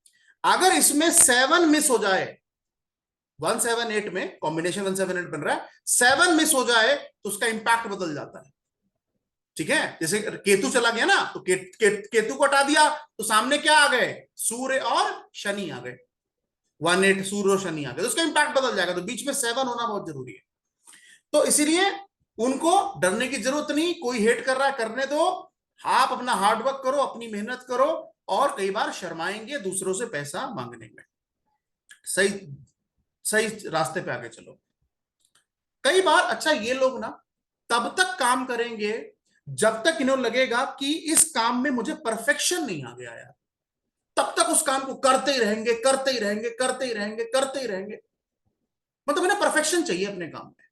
अगर इसमें 7 मिस हो जाए, 178 में कॉम्बिनेशन 178 बन रहा है, 7 मिस हो जाए तो उसका इंपैक्ट बदल जाता है। ठीक है, जैसे केतु चला गया ना, तो केतु को हटा दिया तो सामने क्या आ गए? सूर्य और शनि आ गए। 18 सूर्य और शनि आ गए, तो उसका इंपैक्ट बदल जाएगा। तो बीच में 7 होना बहुत जरूरी है। तो इसीलिए उनको डरने की जरूरत नहीं, कोई हेट कर रहा है करने दो, आप अपना हार्डवर्क करो, अपनी मेहनत करो, और कई बार शर्माएंगे दूसरों से पैसा मांगने में, सही सही रास्ते पे आगे चलो। कई बार अच्छा ये लोग ना तब तक काम करेंगे जब तक इन्हें लगेगा कि इस काम में मुझे परफेक्शन नहीं आ गया यार, तब तक उस काम को करते ही रहेंगे, करते ही रहेंगे, करते ही रहेंगे, करते ही रहेंगे। मतलब इन्हें परफेक्शन चाहिए अपने काम में।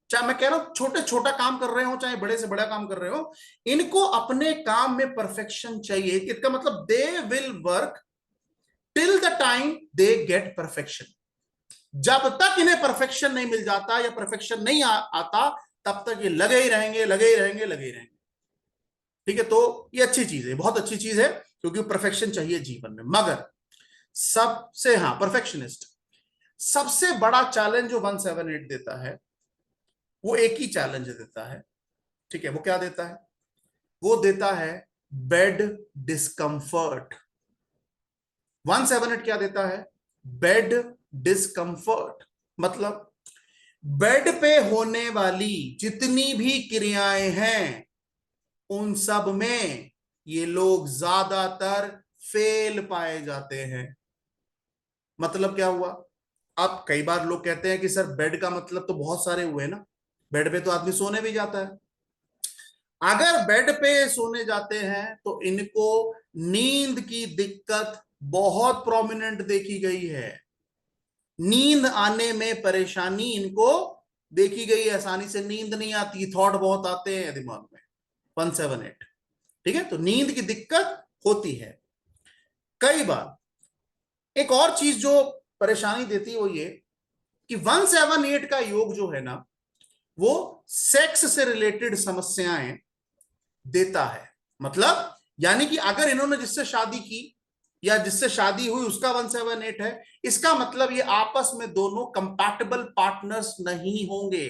चाहे मैं कह रहा हूं छोटे छोटा काम कर रहे हो, चाहे बड़े से बड़ा काम कर रहे हो, इनको अपने काम में परफेक्शन चाहिए। इसका मतलब they will work till the time they get perfection. जब तक इन्हें परफेक्शन नहीं मिल जाता या परफेक्शन नहीं आता, तब तक ये लगे ही रहेंगे, लगे ही रहेंगे, लगे ही रहेंगे। ठीक है, तो ये अच्छी चीज है, बहुत अच्छी चीज है, क्योंकि परफेक्शन चाहिए जीवन में। मगर सबसे, हाँ, परफेक्शनिस्ट सबसे बड़ा चैलेंज जो 178 देता है, वो एक ही चैलेंज देता है ठीक है, वो क्या देता है? वो देता है बेड डिस्कंफर्ट। 178 क्या देता है? Bed discomfort. मतलब बेड पे होने वाली जितनी भी क्रियाएं हैं उन सब में ये लोग ज्यादातर फेल पाए जाते हैं। मतलब क्या हुआ? अब कई बार लोग कहते हैं कि सर बेड का मतलब तो बहुत सारे हुए ना, बेड पे तो आदमी सोने भी जाता है। अगर बेड पे सोने जाते हैं तो इनको नींद की दिक्कत बहुत प्रोमिनेंट देखी गई है। नींद आने में परेशानी इनको देखी गई है, आसानी से नींद नहीं आती, थॉट बहुत आते हैं दिमाग में। 178। ठीक है, तो नींद की दिक्कत होती है कई बार। एक और चीज जो परेशानी देती है वो ये कि 178 का योग जो है ना, वो सेक्स से रिलेटेड समस्याएं देता है। मतलब यानी कि अगर इन्होंने जिससे शादी की या जिससे शादी हुई उसका 178 है, इसका मतलब ये आपस में दोनों कंपैटिबल पार्टनर्स नहीं होंगे।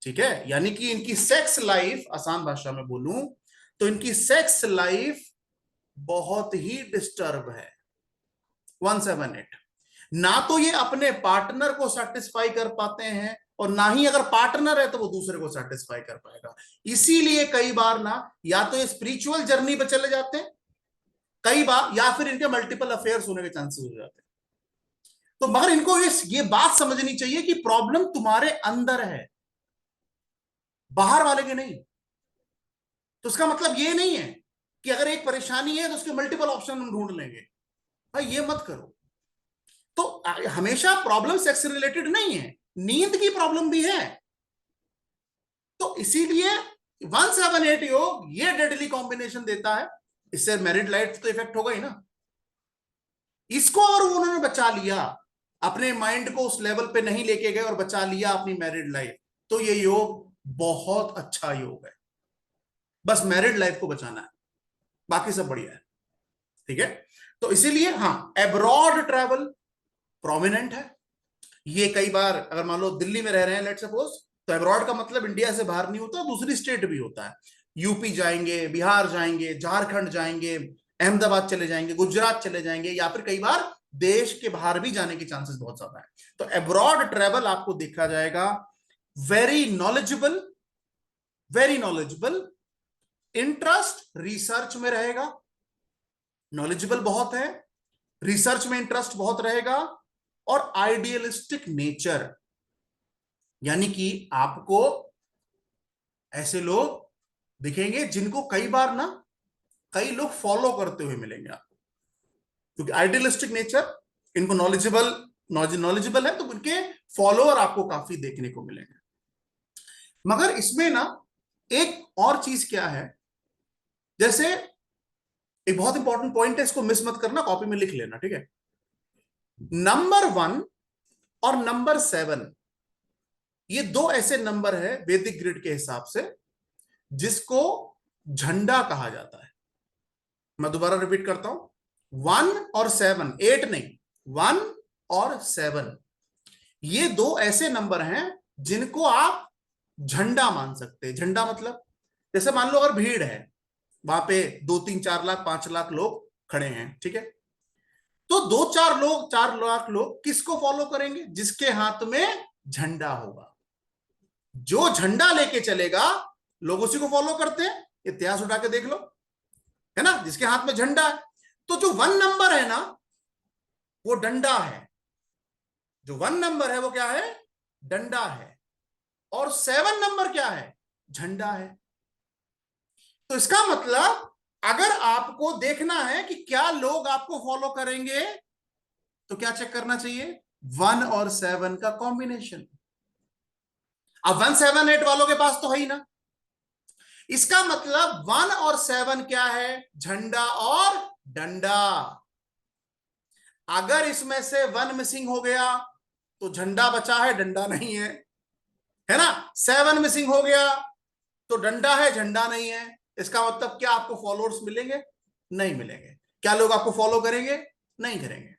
ठीक है, यानी कि इनकी सेक्स लाइफ, आसान भाषा में बोलूं तो इनकी सेक्स लाइफ बहुत ही डिस्टर्ब है। 178 ना तो ये अपने पार्टनर को सेटिस्फाई कर पाते हैं और ना ही अगर पार्टनर है तो वो दूसरे को सेटिस्फाई कर पाएगा। इसीलिए कई बार ना या तो ये स्पिरिचुअल जर्नी पे चले जाते हैं कई बार, या फिर इनके मल्टीपल अफेयर्स होने के चांसेस हो जाते हैं। तो मगर इनको ये बात समझनी चाहिए कि प्रॉब्लम तुम्हारे अंदर है, बाहर वाले के नहीं। तो उसका मतलब ये नहीं है कि अगर एक परेशानी है तो उसके मल्टीपल ऑप्शन हम ढूंढ लेंगे। भाई ये मत करो। तो हमेशा प्रॉब्लम सेक्स रिलेटेड नहीं है, नींद की प्रॉब्लम भी है। तो इसीलिए 178 योग ये डेडली कॉम्बिनेशन देता है। इससे मैरिड लाइफ तो इफेक्ट होगा ही ना। इसको और उन्होंने बचा लिया, अपने माइंड को उस लेवल पे नहीं लेके गए और बचा लिया अपनी मैरिड लाइफ, तो ये योग बहुत अच्छा योग है। बस मैरिड लाइफ को बचाना है, बाकी सब बढ़िया है। ठीक है, तो इसीलिए हाँ, एब्रॉड ट्रैवल प्रोमिनेंट है। ये कई बार अगर मान लो दिल्ली में रह रहे हैं लेट सपोज, तो एब्रॉड का मतलब इंडिया से बाहर नहीं होता, दूसरी स्टेट भी होता है। यूपी जाएंगे, बिहार जाएंगे, झारखंड जाएंगे, अहमदाबाद चले जाएंगे, गुजरात चले जाएंगे, या फिर कई बार देश के बाहर भी जाने के चांसेस बहुत ज्यादा है। तो एब्रॉड ट्रेवल आपको देखा जाएगा very knowledgeable, very knowledgeable, interest research में रहेगा, नॉलेजेबल बहुत है, रिसर्च में इंटरेस्ट बहुत रहेगा, और आइडियलिस्टिक नेचर, यानी कि आपको ऐसे लोग दिखेंगे जिनको कई बार ना कई लोग फॉलो करते हुए मिलेंगे आपको, क्योंकि आइडियलिस्टिक नेचर, इनको नॉलेजेबल है तो उनके फॉलोअर आपको काफी देखने को मिलेंगे। मगर इसमें ना एक और चीज क्या है, जैसे एक बहुत इंपॉर्टेंट पॉइंट है, इसको मिस मत करना, कॉपी में लिख लेना, ठीक है। नंबर 1 और नंबर 7, ये दो ऐसे नंबर है वैदिक ग्रिड के हिसाब से जिसको झंडा कहा जाता है। मैं दोबारा रिपीट करता हूं, 1 और 7, 8 नहीं, 1 और 7, ये दो ऐसे नंबर हैं जिनको आप झंडा मान सकते हैं। झंडा मतलब जैसे मान लो अगर भीड़ है, वहां पे 2 3 4 लाख 5 लाख लोग खड़े हैं, ठीक है, तो 2 4 लोग 4 लाख लोग किसको फॉलो करेंगे? जिसके हाथ में झंडा होगा। जो झंडा लेके चलेगा लोग उसी को फॉलो करते हैं, इतिहास उठा के देख लो, है ना, जिसके हाथ में झंडा है। तो जो 1 नंबर है ना वो डंडा है, जो 1 नंबर है वो क्या है? डंडा है। और 7 नंबर क्या है? झंडा है। तो इसका मतलब अगर आपको देखना है कि क्या लोग आपको फॉलो करेंगे तो क्या चेक करना चाहिए? 1 और 7 का कॉम्बिनेशन। अब 178 वालों के पास तो है ही ना, इसका मतलब 1 और 7 क्या है? झंडा और डंडा। अगर इसमें से 1 मिसिंग हो गया तो झंडा बचा है, डंडा नहीं है ना। 7 मिसिंग हो गया तो डंडा है, झंडा नहीं है। इसका मतलब क्या आपको फॉलोअर्स मिलेंगे? नहीं मिलेंगे। क्या लोग आपको फॉलो करेंगे? नहीं करेंगे।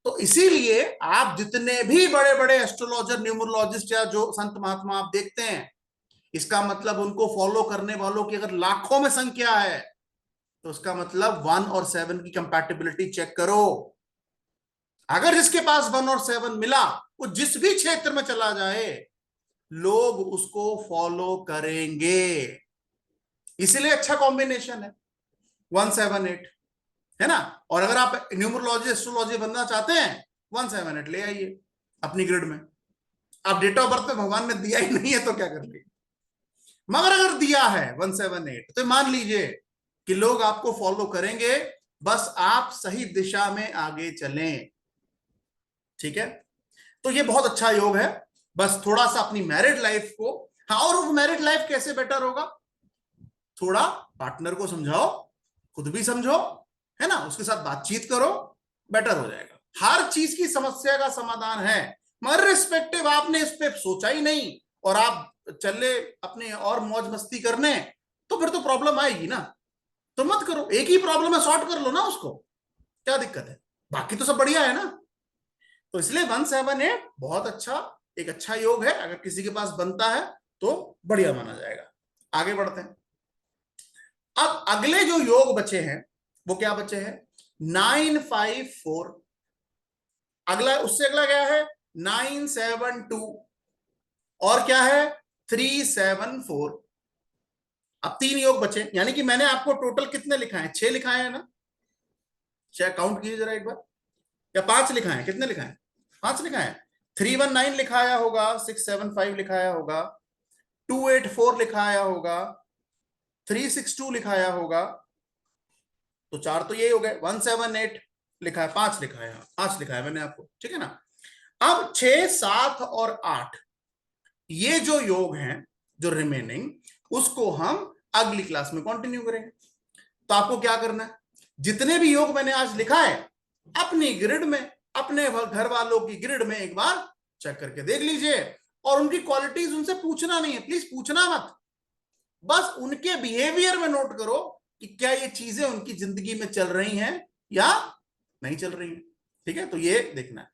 तो इसीलिए आप जितने भी बड़े बड़े एस्ट्रोलॉजर, न्यूमरोलॉजिस्ट या जो संत महात्मा आप देखते हैं, इसका मतलब उनको फॉलो करने वालों की अगर लाखों में संख्या है तो उसका मतलब 1 और 7 की कंपैटिबिलिटी चेक करो। अगर जिसके पास 1 और 7 मिला वो जिस भी क्षेत्र में चला जाए लोग उसको फॉलो करेंगे। इसलिए अच्छा कॉम्बिनेशन है 1 7 8, है ना। और अगर आप न्यूमरोलॉजी एस्ट्रोलॉजी बनना चाहते हैं 1 7 8 ले आइए अपनी ग्रिड में। अब डेट ऑफ बर्थ में भगवान ने दिया ही नहीं है तो क्या कर लिए, मगर अगर दिया है 1 7 8 तो मान लीजिए कि लोग आपको फॉलो करेंगे, बस आप सही दिशा में आगे चलें। ठीक है, तो ये बहुत अच्छा योग है। बस थोड़ा सा अपनी मैरिड लाइफ को, हाँ, और वो मैरिड लाइफ कैसे बेटर होगा, थोड़ा पार्टनर को समझाओ, खुद भी समझो, है ना, उसके साथ बातचीत करो, बेटर हो जाएगा। हर चीज की समस्या का समाधान है, मगर रिस्पेक्टिव आपने इस पे सोचा ही नहीं और आप चले अपने और मौज मस्ती करने, तो फिर तो प्रॉब्लम आएगी ना। तो मत करो, एक ही प्रॉब्लम है, सॉर्ट कर लो ना उसको, क्या दिक्कत है, बाकी तो सब बढ़िया है ना। तो इसलिए 1 7 8 बहुत अच्छा, एक अच्छा योग है। अगर किसी के पास बनता है तो बढ़िया माना जाएगा। आगे बढ़ते हैं। अब अगले जो योग बचे हैं वो क्या बचे हैं, 9 5 4। अगला, उससे अगला क्या है 9 7 2, और क्या है 3 7 4। अब 3 योग बचे, यानी कि मैंने आपको टोटल कितने लिखाए हैं, 6 लिखाए हैं ना, चाहे काउंट कीजिए जरा एक बार, या 5 लिखाए हैं, कितने लिखाए हैं, 5 लिखाए हैं। 3 1 9 लिखाया होगा, 6 7 5 लिखाया होगा, 2 8 4 लिखाया होगा, 3 6 2 लिखाया होगा, तो 4 तो यही हो गए। 1 7 8 लिखा है, 5 लिखा है, 5 लिखा है मैंने आपको, ठीक है ना। अब 6 7 और 8 ये जो योग हैं जो रिमेनिंग, उसको हम अगली क्लास में कंटिन्यू करेंगे। तो आपको क्या करना है, जितने भी योग मैंने आज लिखा है अपनी ग्रिड में, अपने घर वालों की ग्रिड में एक बार चेक करके देख लीजिए, और उनकी क्वालिटीज उनसे पूछना नहीं है, प्लीज पूछना मत, बस उनके बिहेवियर में नोट करो कि क्या ये चीजें उनकी जिंदगी में चल रही हैं या नहीं चल रही हैं। ठीक है, तो ये देखना है।